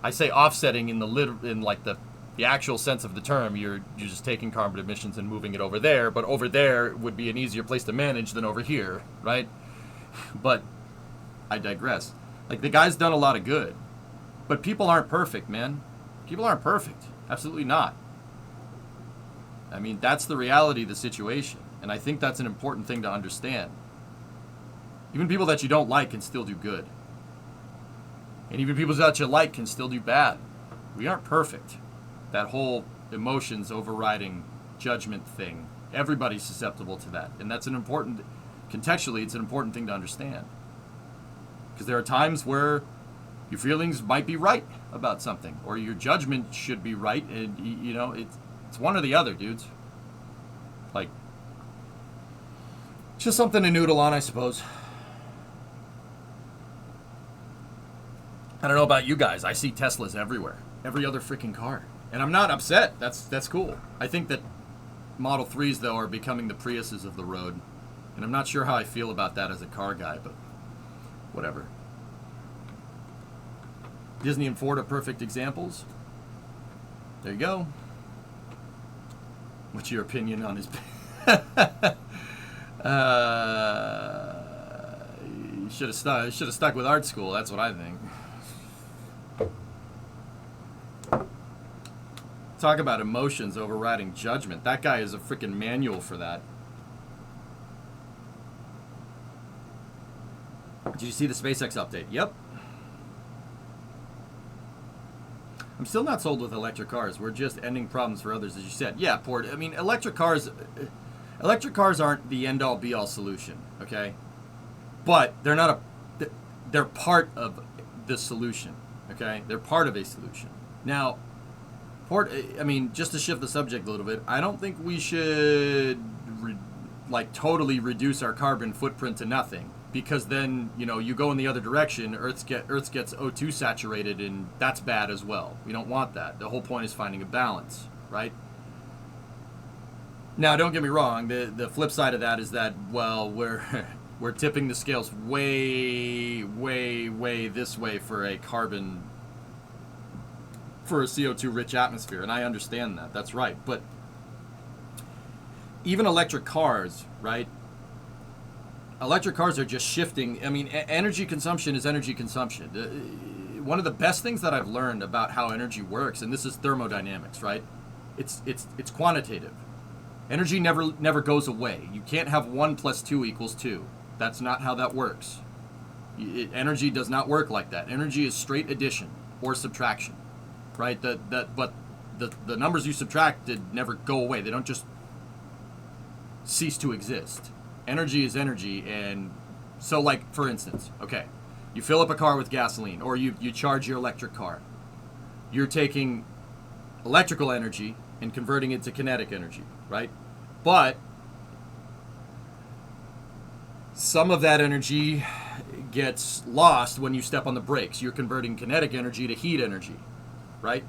I say offsetting in the actual sense of the term. You're just taking carbon emissions and moving it over there. But over there would be an easier place to manage than over here, right? But I digress. Like, the guy's done a lot of good. But people aren't perfect, man. People aren't perfect. Absolutely not. I mean, that's the reality of the situation. And I think that's an important thing to understand. Even people that you don't like can still do good. And even people that you like can still do bad. We aren't perfect. That whole emotions overriding judgment thing. Everybody's susceptible to that. And that's contextually, it's an important thing to understand. Because there are times where your feelings might be right about something, or your judgment should be right, and you know, it's one or the other, dudes. Like, just something to noodle on, I suppose. I don't know about you guys. I see Teslas everywhere, every other freaking car, and I'm not upset. That's cool. I think that Model 3s though are becoming the Priuses of the road, and I'm not sure how I feel about that as a car guy, but whatever. Disney and Ford are perfect examples. There you go. What's your opinion on his... You should have stuck with art school. That's what I think. Talk about emotions overriding judgment. That guy is a freaking manual for that. Did you see the SpaceX update? Yep. I'm still not sold with electric cars. We're just ending problems for others, as you said. Yeah, Port. I mean, electric cars aren't the end-all, be-all solution, okay? But they're not they're part of the solution, okay? They're part of a solution. Now, Port. I mean, just to shift the subject a little bit, I don't think we should totally reduce our carbon footprint to nothing. Because then, you know, you go in the other direction, Earth gets O2 saturated, and that's bad as well. We don't want that. The whole point is finding a balance, right? Now, don't get me wrong. The flip side of that is that, well, we're tipping the scales way, way, way this way for a CO2-rich atmosphere, and I understand that. That's right. But even electric cars, right? Electric cars are just shifting. I mean, energy consumption is energy consumption. One of the best things that I've learned about how energy works, and this is thermodynamics, right? It's quantitative. Energy never goes away. You can't have 1 + 2 = 2. That's not how that works. Energy does not work like that. Energy is straight addition or subtraction, right? But the numbers you subtracted never go away. They don't just cease to exist. Energy is energy, and so, like, for instance, okay, you fill up a car with gasoline, or you charge your electric car. You're taking electrical energy and converting it to kinetic energy, right? But some of that energy gets lost when you step on the brakes. You're converting kinetic energy to heat energy, right?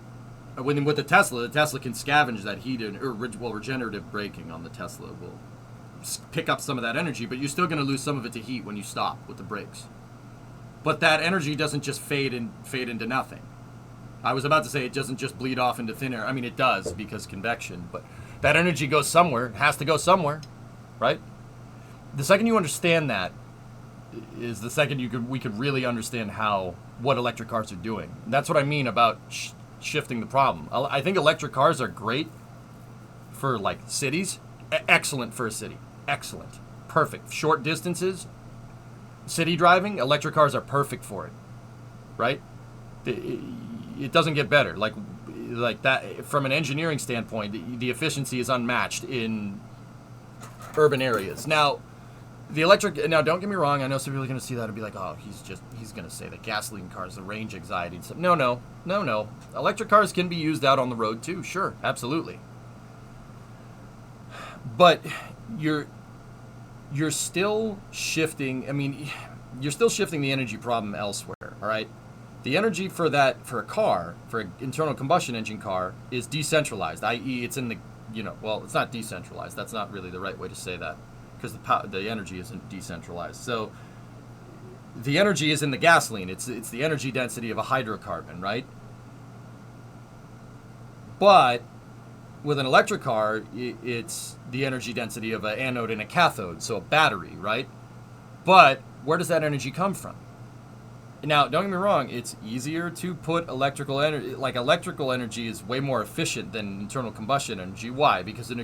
With the Tesla can scavenge that heat, regenerative braking on the Tesla will pick up some of that energy, but you're still going to lose some of it to heat when you stop with the brakes. But that energy doesn't just fade into nothing. I was about to say it doesn't just bleed off into thin air. I mean, it does because convection, but that energy goes somewhere. It has to go somewhere, right? The second you understand that is the second we could really understand what electric cars are doing. And that's what I mean about shifting the problem. I think electric cars are great for, like, cities. Excellent for a city. Excellent. Perfect. Short distances, city driving, electric cars are perfect for it. Right? It doesn't get better. Like that, from an engineering standpoint, the efficiency is unmatched in urban areas. Now, don't get me wrong, I know some people are going to see that and be like, oh, he's going to say that gasoline cars, the range anxiety and stuff. No. Electric cars can be used out on the road too. Sure, absolutely. But you're still shifting. I mean, you're still shifting the energy problem elsewhere, all right? The energy for a car, for an internal combustion engine car, is decentralized, i.e. it's in the, well, it's not decentralized. That's not really the right way to say that, because the energy isn't decentralized. So the energy is in the gasoline. It's the energy density of a hydrocarbon, right? But with an electric car, it's the energy density of an anode and a cathode, so a battery, right? But where does that energy come from? Now, don't get me wrong, it's easier to put electrical energy, like electrical energy is way more efficient than internal combustion energy. Why? Because an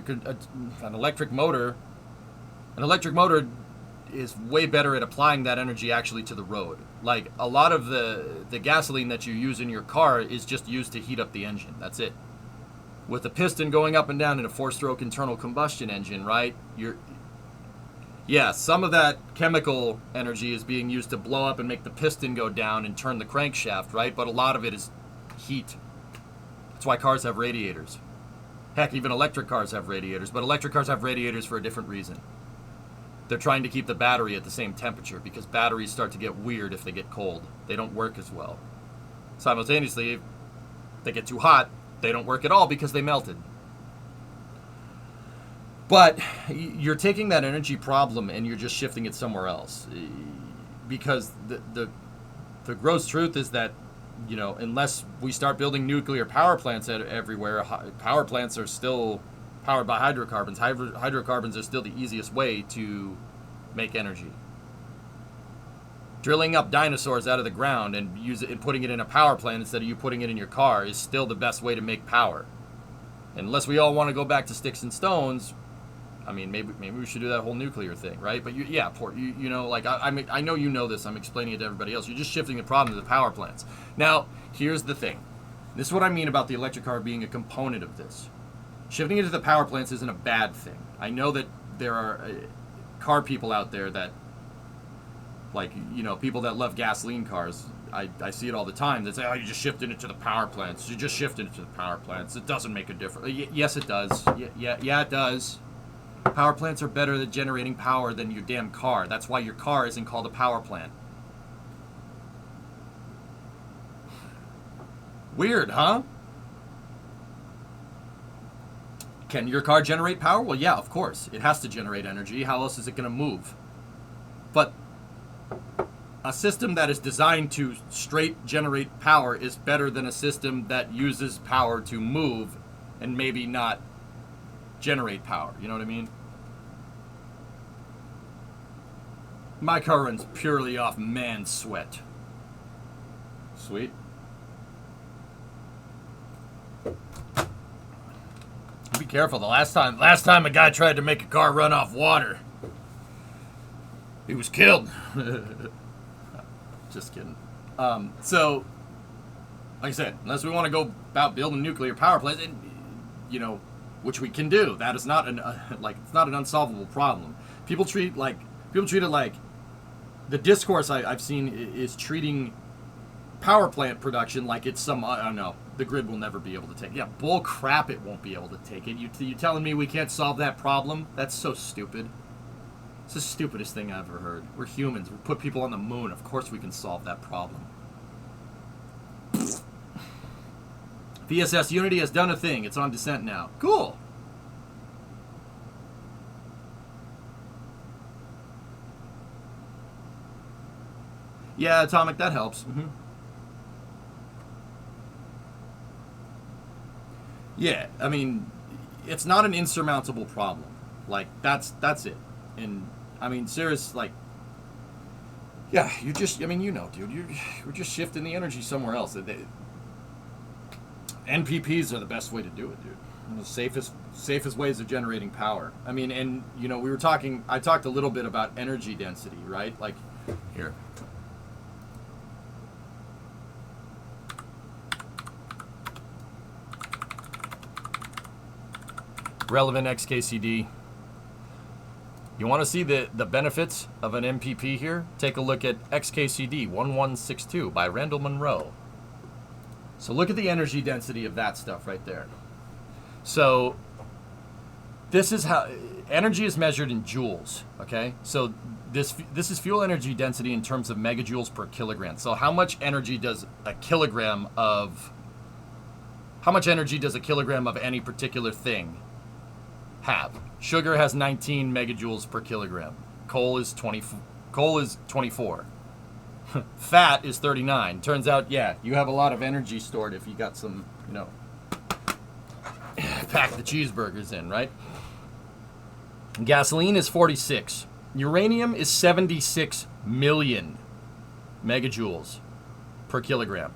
electric motor is way better at applying that energy actually to the road. Like, a lot of the gasoline that you use in your car is just used to heat up the engine. That's it. With the piston going up and down in a 4-stroke internal combustion engine, right? Some of that chemical energy is being used to blow up and make the piston go down and turn the crankshaft, right? But a lot of it is heat. That's why cars have radiators. Heck, even electric cars have radiators, but electric cars have radiators for a different reason. They're trying to keep the battery at the same temperature because batteries start to get weird if they get cold. They don't work as well. Simultaneously, if they get too hot, they don't work at all because they melted. But you're taking that energy problem and you're just shifting it somewhere else. Because the gross truth is that, unless we start building nuclear power plants everywhere, power plants are still powered by hydrocarbons. Hydrocarbons are still the easiest way to make energy. Drilling up dinosaurs out of the ground and putting it in a power plant instead of you putting it in your car is still the best way to make power. Unless we all want to go back to sticks and stones, I mean, maybe we should do that whole nuclear thing, right? But I know you know this. I'm explaining it to everybody else. You're just shifting the problem to the power plants. Now, here's the thing. This is what I mean about the electric car being a component of this. Shifting it to the power plants isn't a bad thing. I know that there are car people out there that, people that love gasoline cars. I see it all the time. They say, oh, you're just shifting it to the power plants. You're just shifting it to the power plants. It doesn't make a difference. Yes, it does. Yeah, it does. Power plants are better at generating power than your damn car. That's why your car isn't called a power plant. Weird, huh? Can your car generate power? Well, yeah, of course. It has to generate energy. How else is it going to move? But a system that is designed to straight generate power is better than a system that uses power to move and maybe not generate power. You know what I mean? My car runs purely off man sweat. Sweet. Be careful. The last time a guy tried to make a car run off water, he was killed. Just kidding. So, like I said, unless we want to go about building nuclear power plants, which we can do, that is not it's not an unsolvable problem. People treat it like the discourse I've seen is treating power plant production like it's some, I don't know, the grid will never be able to take it. Yeah, bull crap, it won't be able to take it. You telling me we can't solve that problem? That's so stupid. It's the stupidest thing I've ever heard. We're humans. We put people on the moon. Of course we can solve that problem. VSS Unity has done a thing. It's on descent now. Cool. Yeah, Atomic, that helps. Mm-hmm. Yeah, I mean, it's not an insurmountable problem. Like, that's it. And, I mean, serious, yeah, dude, we're just shifting the energy somewhere else. NPPs are the best way to do it, dude. The safest ways of generating power. I mean, and, I talked a little bit about energy density, right? Like, here. Relevant XKCD. You want to see the benefits of an MPP here? Take a look at XKCD 1162 by Randall Munro. So look at the energy density of that stuff right there. So this is how energy is measured in joules. Okay, so this is fuel energy density in terms of megajoules per kilogram. So how much energy does a kilogram of any particular thing have? Sugar has 19 megajoules per kilogram. Coal is 24. Fat is 39. Turns out, yeah, you have a lot of energy stored if you got some, pack the cheeseburgers in, right? Gasoline is 46. Uranium is 76 million megajoules per kilogram.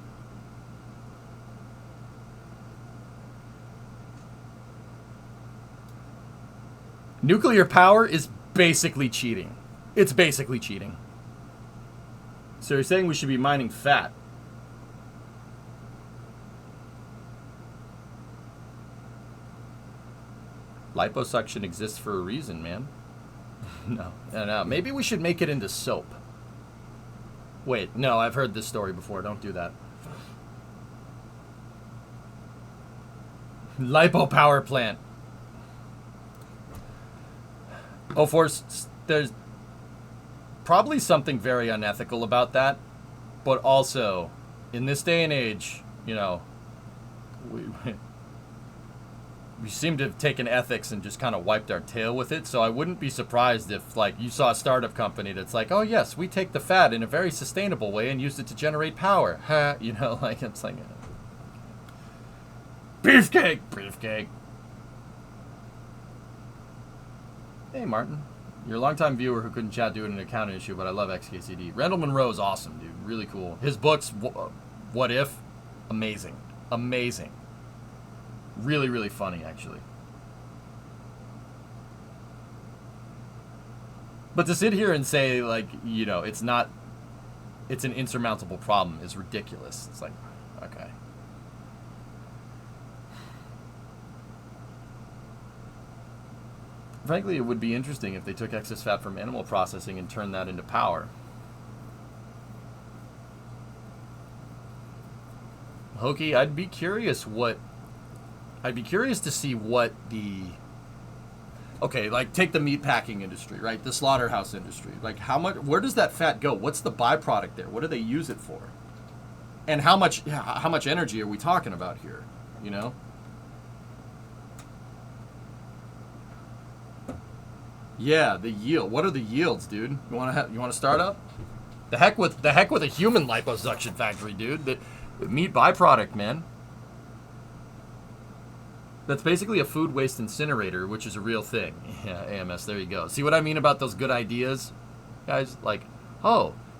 Nuclear power is basically cheating. It's basically cheating. So you're saying we should be mining fat? Liposuction exists for a reason, man. No. Maybe we should make it into soap. Wait, no, I've heard this story before. Don't do that. Lipo power plant. Oh, there's probably something very unethical about that, but also, in this day and age, we seem to have taken ethics and just kind of wiped our tail with it. So I wouldn't be surprised if, you saw a startup company that's like, oh yes, we take the fat in a very sustainable way and use it to generate power. It's like beefcake. Hey, Martin. You're a longtime viewer who couldn't chat due to an accounting issue, but I love XKCD. Randall Munroe is awesome, dude. Really cool. His books, What If? Amazing. Really, really funny, actually. But to sit here and say, it's an insurmountable problem is ridiculous. It's like, okay. Frankly, it would be interesting if they took excess fat from animal processing and turned that into power. Hokey, I'd be curious to see what take the meat packing industry, right? The slaughterhouse industry. Where does that fat go? What's the byproduct there? What do they use it for? And how much energy are we talking about here? Yeah, the yield. What are the yields, dude? You want to start up? The heck with a human liposuction factory, dude. The meat byproduct, man. That's basically a food waste incinerator, which is a real thing. Yeah, AMS, there you go. See what I mean about those good ideas? Guys,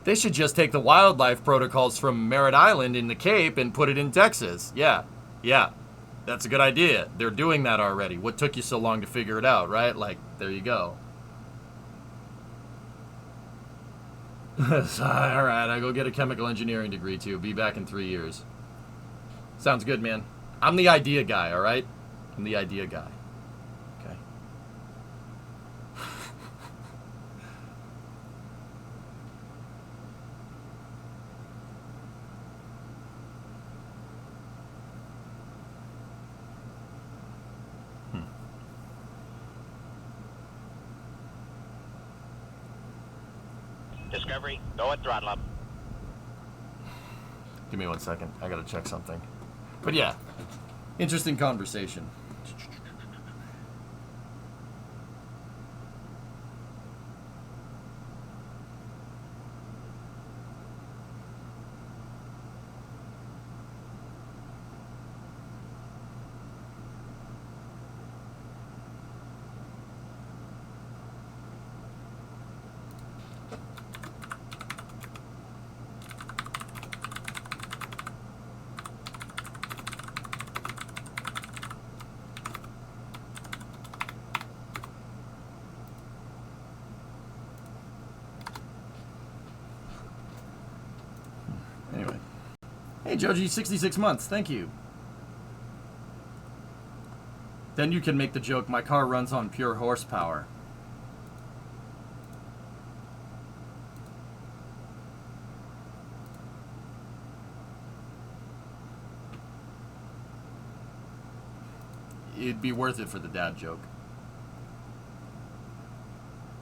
they should just take the wildlife protocols from Merritt Island in the Cape and put it in Texas. Yeah. That's a good idea. They're doing that already. What took you so long to figure it out, right? There you go. All right, I go get a chemical engineering degree, too. Be back in 3 years. Sounds good, man. I'm the idea guy, all right? I'm the idea guy. Okay. Discovery, go at throttle up. Give me 1 second. I gotta check something. But yeah, interesting conversation. Anyway. Hey, Joji, 66 months. Thank you. Then you can make the joke, my car runs on pure horsepower. It'd be worth it for the dad joke.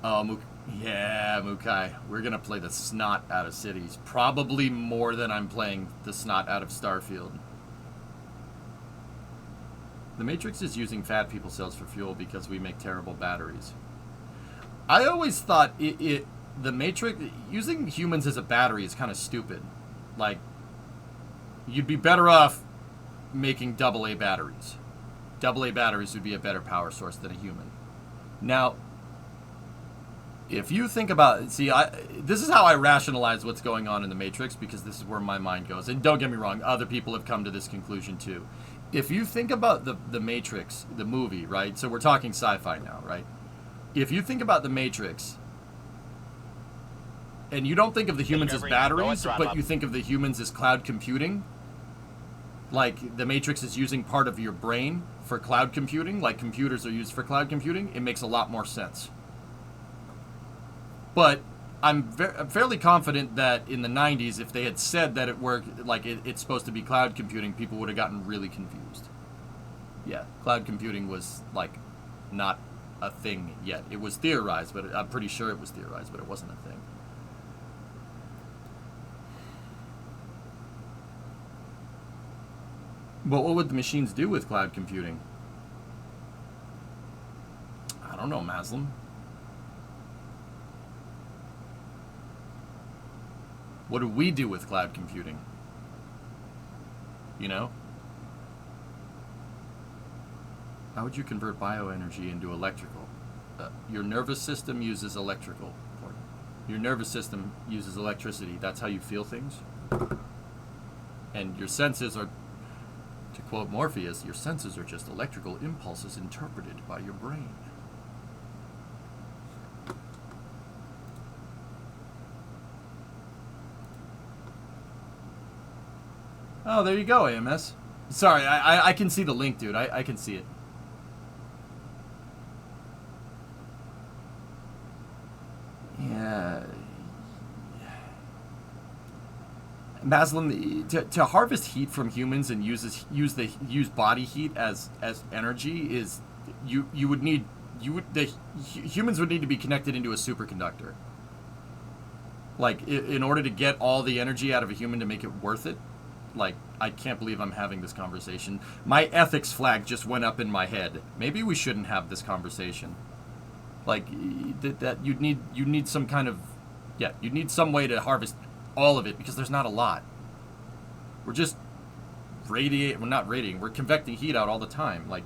Oh, yeah, Mukai. We're gonna play the snot out of cities. Probably more than I'm playing the snot out of Starfield. The Matrix is using fat people cells for fuel because we make terrible batteries. I always thought the Matrix, using humans as a battery is kind of stupid. Like, you'd be better off making AA batteries. AA batteries would be a better power source than a human. Now, if you think about, this is how I rationalize what's going on in the Matrix, because this is where my mind goes. And don't get me wrong, other people have come to this conclusion too. If you think about the Matrix, the movie, right? So we're talking sci-fi now, right? If you think about the Matrix, and you don't think of the humans as batteries, but you think of the humans as cloud computing, like the Matrix is using part of your brain for cloud computing, like computers are used for cloud computing, it makes a lot more sense. But I'm fairly confident that in the 90s, if they had said that it worked, like it's supposed to be cloud computing, people would have gotten really confused. Yeah, cloud computing was like not a thing yet. It was theorized, but I'm pretty sure it was theorized, but it wasn't a thing. But what would the machines do with cloud computing? I don't know, Maslam. What do we do with cloud computing? You know? How would you convert bioenergy into electrical? Your nervous system uses electrical. Your nervous system uses electricity. That's how you feel things. And your senses are, to quote Morpheus, your senses are just electrical impulses interpreted by your brain. Oh, there you go, AMS. Sorry, I can see the link, dude. I can see it. Yeah. Maslam, to harvest heat from humans and use body heat as energy is humans would need to be connected into a superconductor. Like in order to get all the energy out of a human to make it worth it. Like, I can't believe I'm having this conversation. My ethics flag just went up in my head. Maybe we shouldn't have this conversation. Like, that you need some kind of, yeah, you need some way to harvest all of it, because there's not a lot. We're just we're not radiating, we're convecting heat out all the time. Like,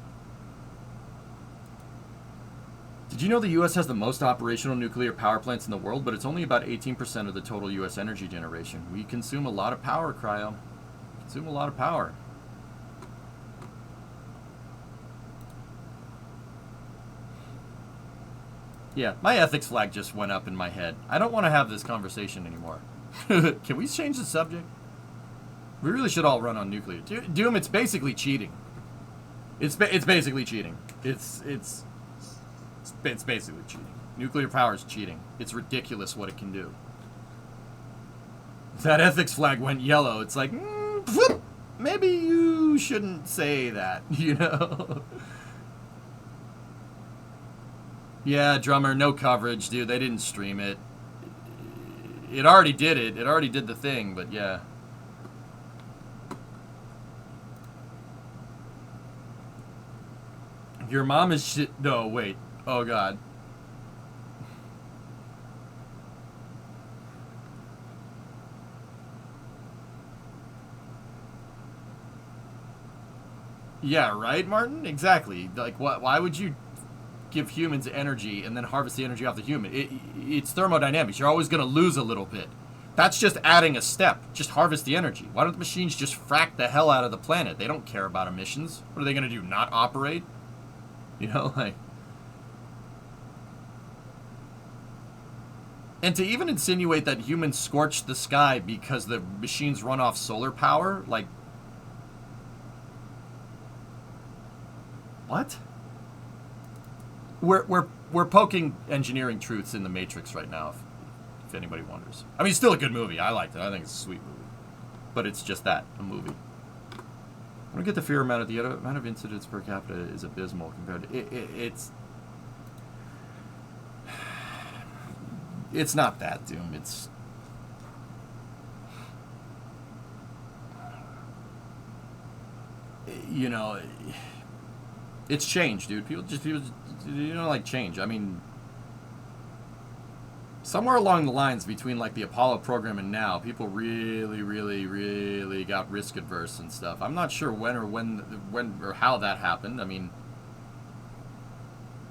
did you know the U.S. has the most operational nuclear power plants in the world, but it's only about 18% of the total U.S. energy generation? We consume a lot of power, Cryo. Consume a lot of power. Yeah, my ethics flag just went up in my head. I don't want to have this conversation anymore. Can we change the subject? We really should all run on nuclear. Doom, it's basically cheating. It's basically cheating. It's basically cheating. Nuclear power is cheating. It's ridiculous what it can do. That ethics flag went yellow. It's like, maybe you shouldn't say that, you know? Yeah, Drummer, no coverage, dude. They didn't stream it. It already did it. It already did the thing, but yeah. Your mom is shit. No, wait. Oh, God. Yeah, right, Martin? Exactly. Like, why would you give humans energy and then harvest the energy off the human? It's thermodynamics. You're always going to lose a little bit. That's just adding a step. Just harvest the energy. Why don't the machines just frack the hell out of the planet? They don't care about emissions. What are they going to do, not operate? You know, like... And to even insinuate that humans scorch the sky because the machines run off solar power, like... What? We're poking engineering truths in the Matrix right now, if anybody wonders. I mean, it's still a good movie. I liked it. I think it's a sweet movie. But it's just that, a movie. I don't get the fear amount. The amount of incidents per capita is abysmal compared to... It's... It's not that, Doom. It's... You know, it's change, dude. People don't like change. I mean, somewhere along the lines between like the Apollo program and now, people really got risk adverse and stuff. I'm not sure when or how that happened. I mean,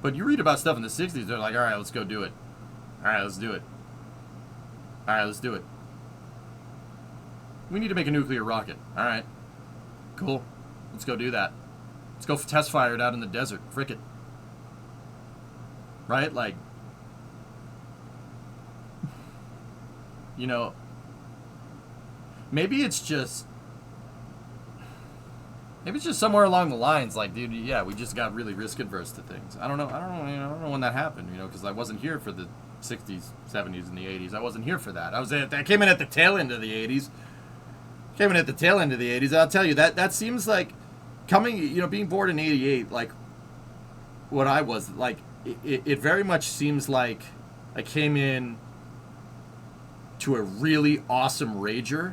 but you read about stuff in the 60s, they're like, all right, let's go do it. All right, let's do it. All right, let's do it. We need to make a nuclear rocket. All right, cool. Let's go do that. Let's go test fire it out in the desert. Frick it. Right? Like, you know, maybe it's just somewhere along the lines, like, dude, yeah, we just got really risk adverse to things. I don't know when that happened, you know, because I wasn't here for the 60s, 70s, and the 80s. I wasn't here for that. I came in at the tail end of the 80s. I'll tell you, that seems like coming, you know, being born in 88, like what I was, like, it very much seems like I came in to a really awesome rager,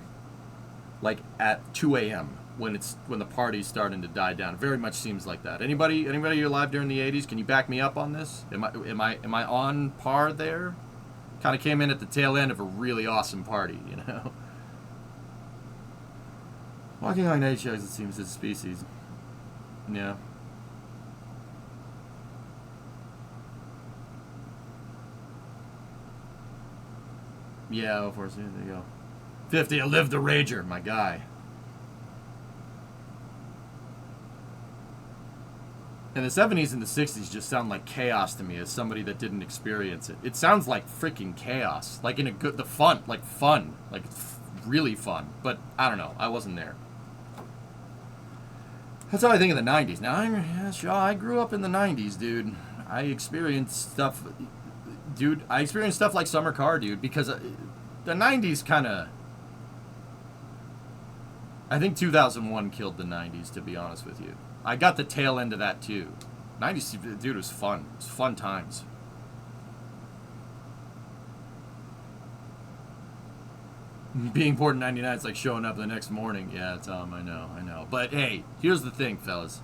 like at 2 a.m. when the party's starting to die down. It very much seems like that. Anybody alive during the 80s? Can you back me up on this? Am I on par there? Kind of came in at the tail end of a really awesome party, you know. Walking on eggshells, it seems, as a species. Yeah. Yeah, of course. There you go. 50, I live the rager, my guy. And the 70s and the 60s just sound like chaos to me as somebody that didn't experience it. It sounds like freaking chaos. Like in a good, fun. Like really fun. But I don't know. I wasn't there. That's how I think of the 90s. Now, I grew up in the 90s, dude. I experienced stuff like Summer Car, dude, because the 90s kind of... I think 2001 killed the 90s, to be honest with you. I got the tail end of that, too. 90s, dude, it was fun. It was fun times. Being born in 99 is like showing up the next morning. Yeah, Tom, I know. But hey, here's the thing, fellas.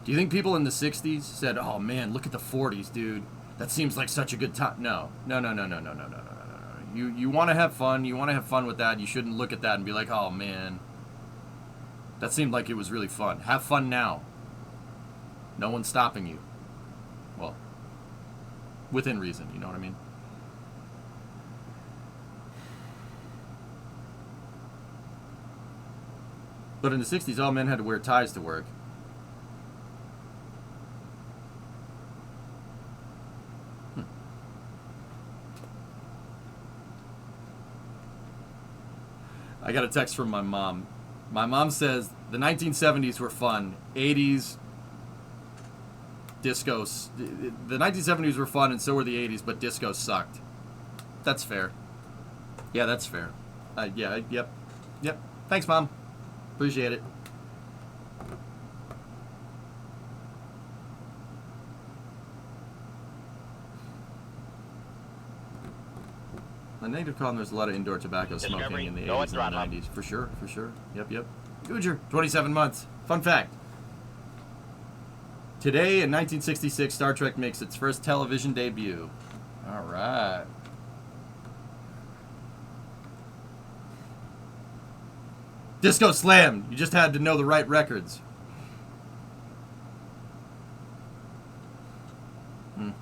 Do you think people in the 60s said, oh man, look at the 40s, dude? That seems like such a good time. No. You want to have fun. You want to have fun with that. You shouldn't look at that and be like, oh man, that seemed like it was really fun. Have fun now. No one's stopping you. Well, within reason, you know what I mean? But in the 60s, all men had to wear ties to work. I got a text from my mom. My mom says the 1970s were fun. 80s, disco. The 1970s were fun and so were the 80s, but disco sucked. That's fair. Yeah, that's fair. Yep. Thanks, Mom. Appreciate it. A negative column, there's a lot of indoor tobacco smoking in the 80s and the 90s. For sure. Yep. Googer, 27 months. Fun fact. Today, in 1966, Star Trek makes its first television debut. All right. Disco Slam. You just had to know the right records. Do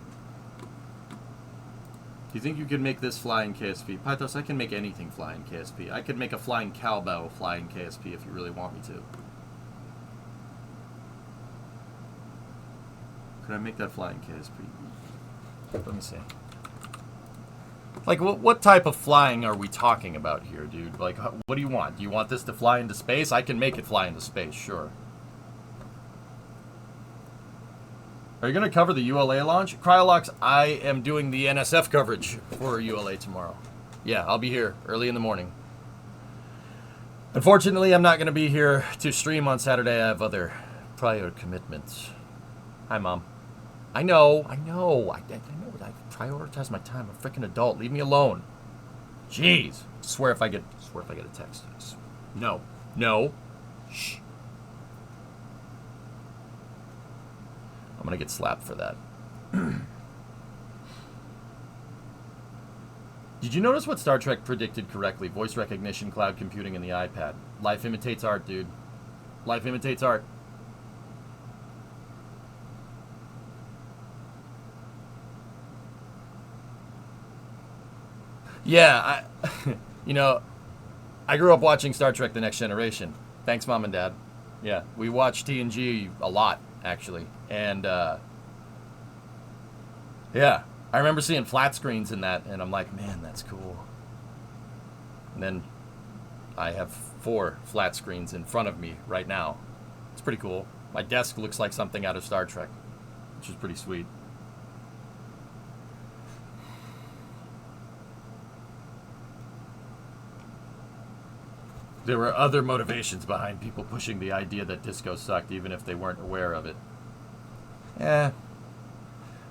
you think you could make this fly in KSP? Pythos, I can make anything fly in KSP. I could make a flying cowbell fly in KSP if you really want me to. Could I make that fly in KSP? Let me see. Like, what type of flying are we talking about here, dude? Like, what do you want? Do you want this to fly into space? I can make it fly into space, sure. Are you going to cover the ULA launch? Cryolox, I am doing the NSF coverage for ULA tomorrow. Yeah, I'll be here early in the morning. Unfortunately, I'm not going to be here to stream on Saturday. I have other prior commitments. Hi, Mom. I know, I prioritize my time. I'm a freaking adult. Leave me alone. Jeez. Swear if I get a text. No. No. Shh. I'm gonna get slapped for that. Did you notice what Star Trek predicted correctly? Voice recognition, cloud computing, and the iPad. Life imitates art, dude. Life imitates art. Yeah, I grew up watching Star Trek The Next Generation. Thanks, Mom and Dad. Yeah, we watched TNG a lot, actually. And, yeah, I remember seeing flat screens in that, and I'm like, man, that's cool. And then I have 4 flat screens in front of me right now. It's pretty cool. My desk looks like something out of Star Trek, which is pretty sweet. There were other motivations behind people pushing the idea that disco sucked, even if they weren't aware of it.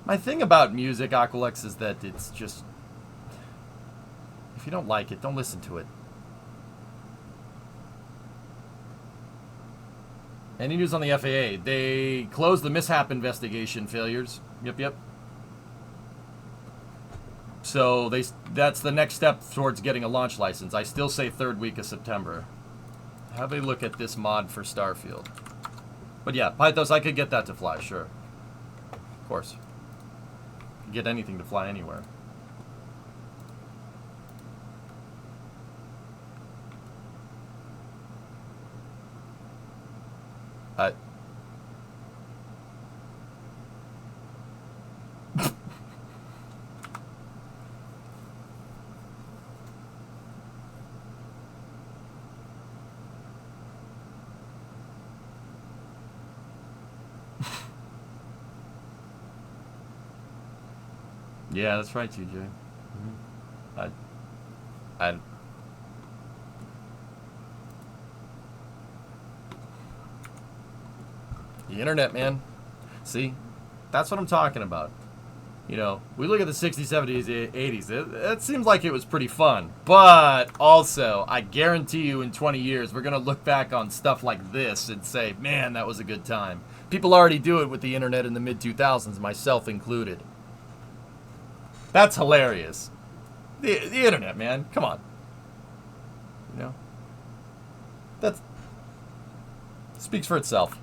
My thing about music, Aqualex, is that it's just... if you don't like it, don't listen to it. Any news on the FAA? They closed the mishap investigation failures. Yep. So that's the next step towards getting a launch license. I still say 3rd week of September. Have a look at this mod for Starfield. But yeah, Pythos, I could get that to fly, sure. Of course. Get anything to fly anywhere. Yeah, that's right, TJ. Mm-hmm. The internet, man. See? That's what I'm talking about. You know, we look at the 60s, 70s, 80s. It seems like it was pretty fun. But also, I guarantee you in 20 years, we're going to look back on stuff like this and say, man, that was a good time. People already do it with the internet in the mid-2000s, myself included. That's hilarious. The internet, man. Come on. You know? That speaks for itself.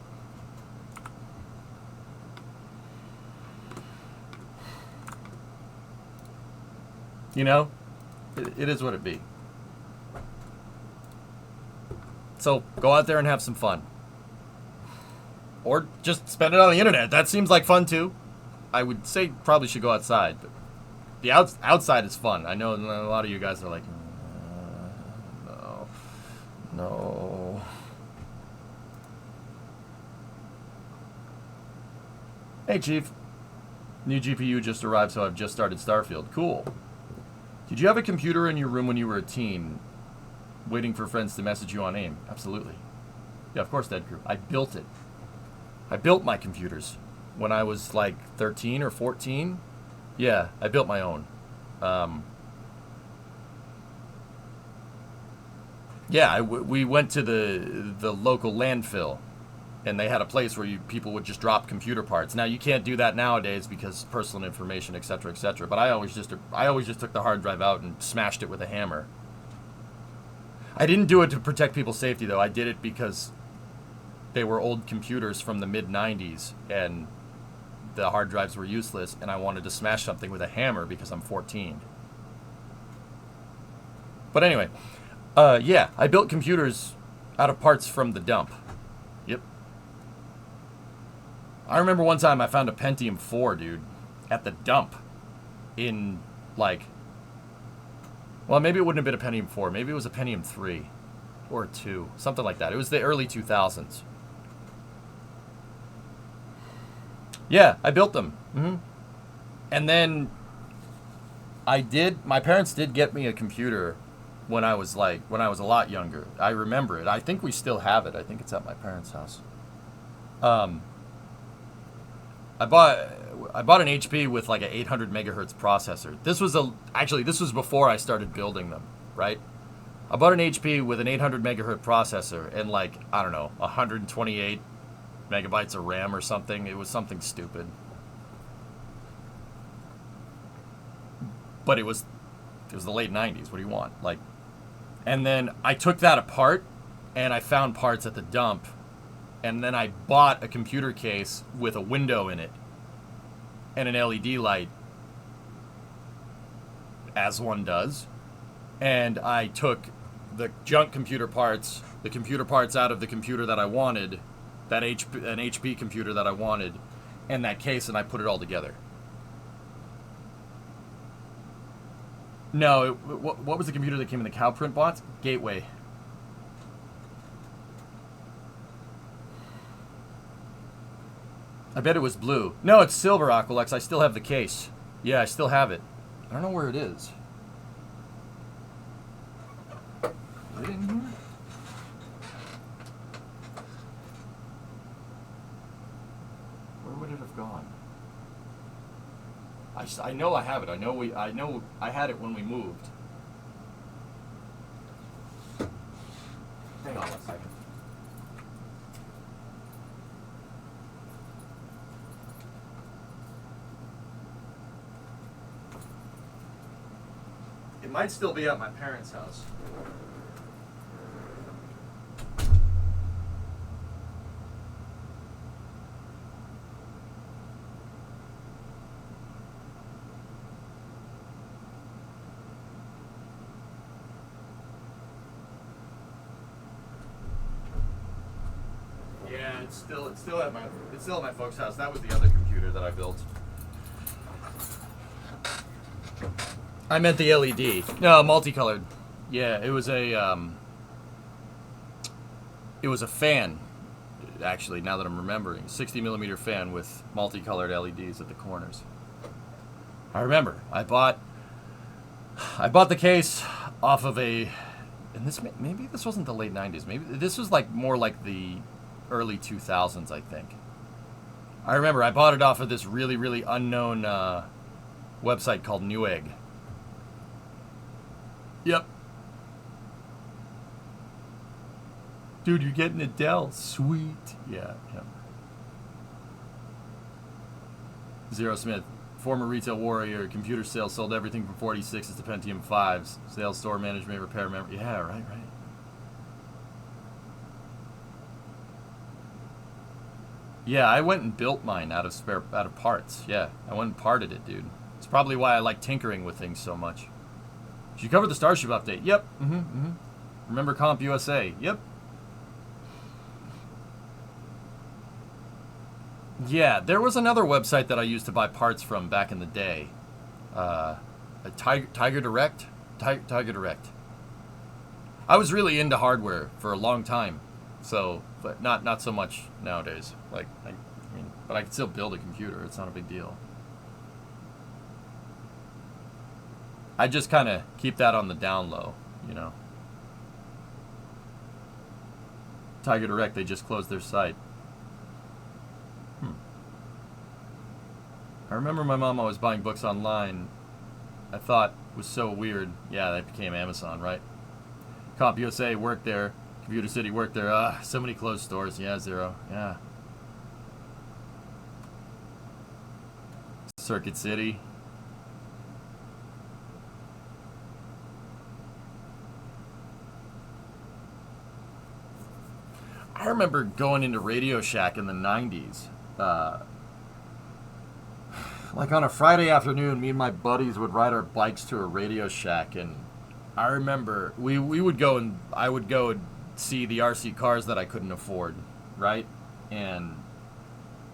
You know? It is what it be. So, go out there and have some fun. Or just spend it on the internet. That seems like fun, too. I would say probably should go outside, but the outside is fun. I know a lot of you guys are like, no. Hey, Chief. New GPU just arrived, so I've just started Starfield. Cool. Did you have a computer in your room when you were a teen, waiting for friends to message you on AIM? Absolutely. Yeah, of course, Dead Crew. I built it. I built my computers when I was like 13 or 14. Yeah, I built my own. We went to the local landfill, and they had a place where people would just drop computer parts. Now you can't do that nowadays because personal information, etc., etc. But I always just took the hard drive out and smashed it with a hammer. I didn't do it to protect people's safety though. I did it because they were old computers from the mid-90s, and the hard drives were useless, and I wanted to smash something with a hammer because I'm 14. But anyway, yeah, I built computers out of parts from the dump. Yep. I remember one time I found a Pentium 4, dude, at the dump in, like, well, maybe it wouldn't have been a Pentium 4. Maybe it was a Pentium 3 or 2, something like that. It was the early 2000s. Yeah, I built them. Mm-hmm. And then my parents did get me a computer when I was a lot younger. I remember it. I think we still have it. I think it's at my parents' house. I bought an HP with like an 800 megahertz processor. Actually this was before I started building them, right? I bought an HP with an 800 megahertz processor and like, I don't know, 128 megabytes of RAM or something. It was something stupid. But it was the late 90s. What do you want? Like, and then I took that apart and I found parts at the dump, and then I bought a computer case with a window in it and an LED light, as one does, and I took the junk computer parts, out of the computer that I wanted, an HP computer that I wanted, and that case, and I put it all together. No, what was the computer that came in the cow print box? Gateway. I bet it was blue. No, it's silver, Aqualex. I still have the case. Yeah, I still have it. I don't know where it is. Is it in here? Where would it have gone? I know I have it. I know I had it when we moved. Hang on a second. It might still be at my parents' house. Yeah, it's still at my folks' house. That was the other computer that I built. I meant the LED. No, multicolored. Yeah, it was a fan, actually, now that I'm remembering. 60 millimeter fan with multicolored LEDs at the corners. I remember. I bought the case off of maybe this wasn't the late 90s. Maybe this was like more like the early 2000s, I think. I remember I bought it off of this really, really unknown website called Newegg. Yep. Dude, you're getting a Dell. Sweet. Yeah. Zero Smith, former retail warrior, computer sales, sold everything from 46s to Pentium 5s. Sales, store management, repair, memory. Yeah, right. Yeah, I went and built mine out of parts. Yeah, I went and parted it, dude. It's probably why I like tinkering with things so much. Did you cover the Starship update? Yep. Remember Comp USA? Yep. Yeah, there was another website that I used to buy parts from back in the day. Tiger Direct? Tiger Direct. I was really into hardware for a long time, so, but not so much nowadays. Like, but I can still build a computer. It's not a big deal. I just kind of keep that on the down low, you know. Tiger Direct, they just closed their site. I remember my mom always buying books online. I thought was so weird. Yeah, that became Amazon, right? Comp USA worked there. Computer City worked there. So many closed stores. Yeah, Zero. Yeah. Circuit City. I remember going into Radio Shack in the 90s. Like on a Friday afternoon, me and my buddies would ride our bikes to a Radio Shack, and I remember I would go and see the RC cars that I couldn't afford, right? And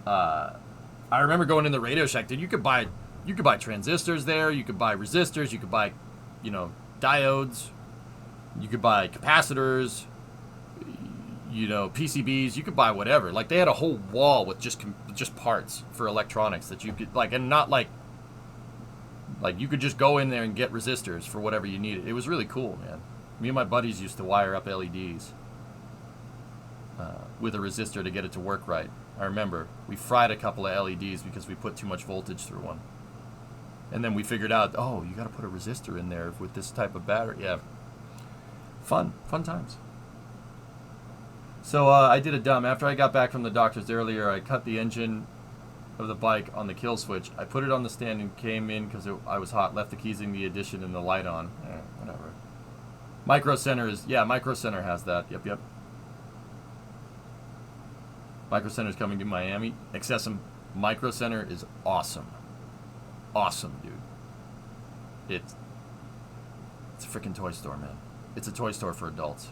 I remember going in the Radio Shack, dude. You could buy transistors there, you could buy resistors, you could buy, diodes, you could buy capacitors, PCBs, you could buy whatever. Like, they had a whole wall with just parts for electronics that you could, and not like you could just go in there and get resistors for whatever you needed. It was really cool, man. Me and my buddies used to wire up LEDs with a resistor to get it to work right. I remember. We fried a couple of LEDs because we put too much voltage through one. And then we figured out, oh, you got to put a resistor in there with this type of battery. Yeah. Fun times. So I did a dumb. After I got back from the doctor's earlier, I cut the engine of the bike on the kill switch. I put it on the stand and came in because I was hot. Left the keys in the ignition and the light on. Whatever. Micro Center is, yeah, Micro Center has that. Yep. Micro Center is coming to Miami. Accessum Micro Center is awesome. Awesome, dude. It's a freaking toy store, man. It's a toy store for adults.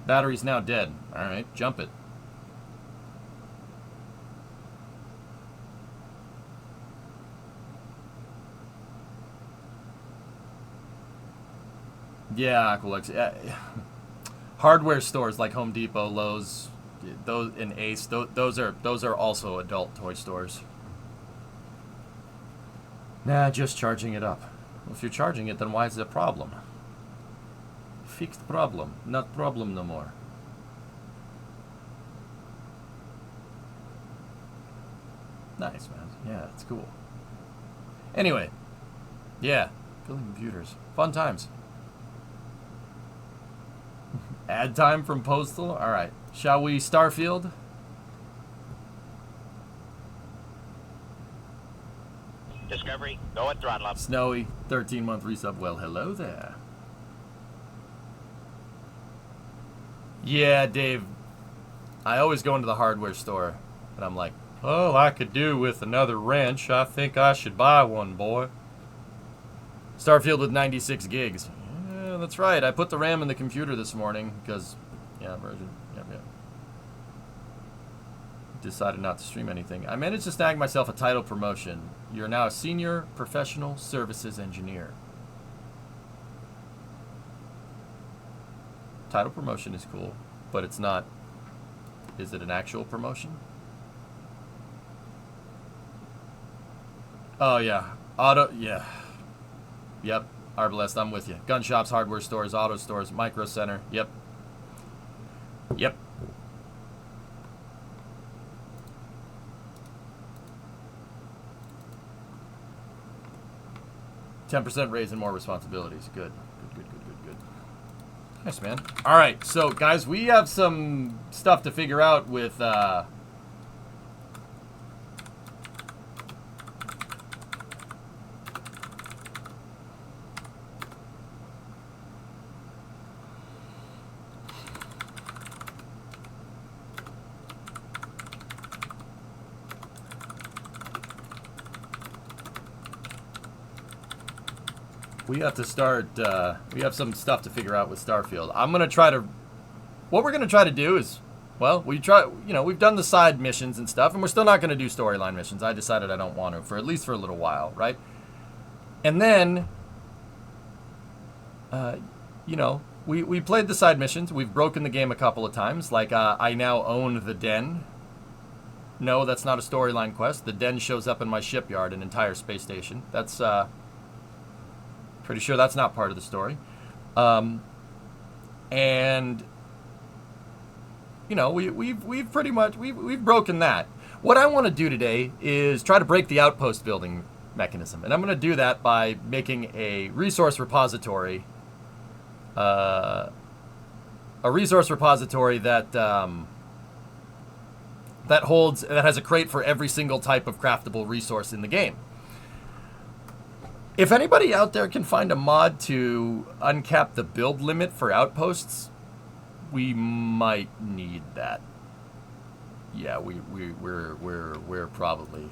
Battery's now dead. Alright, jump it. Yeah, Aqualex. Hardware stores like Home Depot, Lowe's, those and Ace, those are also adult toy stores. Nah, just charging it up. Well, if you're charging it, then why is it a problem? Fixed problem, not problem no more. Nice, man. Yeah, it's cool. Anyway, yeah, building computers. Fun times. Ad time from Postal? Alright. Shall we Starfield? Discovery, go at throttle up. Snowy, 13-month resub. Well, hello there. Yeah, Dave. I always go into the hardware store, and I'm like, oh, I could do with another wrench. I think I should buy one, boy. Starfield with 96 gigs. Yeah, that's right. I put the RAM in the computer this morning because, yeah, Virgin. Yep. Decided not to stream anything. I managed to snag myself a title promotion. You're now a senior professional services engineer. Title promotion is cool, but it's not. Is it an actual promotion? Oh yeah, auto. Yeah. Yep. Arbalest, I'm with you. Gun shops, hardware stores, auto stores, Micro Center. Yep. 10% raise and more responsibilities. Good. Nice, man. All right, so guys, we have some stuff to figure out with we have to start, we have some stuff to figure out with Starfield. What we're going to try to do is, well, we've done the side missions and stuff, and we're still not going to do storyline missions. I decided I don't want to, for at least for a little while, right? And then, we played the side missions. We've broken the game a couple of times. Like, I now own the Den. No, that's not a storyline quest. The Den shows up in my shipyard, an entire space station. That's, pretty sure that's not part of the story. And we've pretty much we've broken that. What I want to do today is try to break the outpost building mechanism, and I'm going to do that by making a resource repository. A resource repository that that has a crate for every single type of craftable resource in the game. If anybody out there can find a mod to uncap the build limit for outposts, we might need that. Yeah, we're probably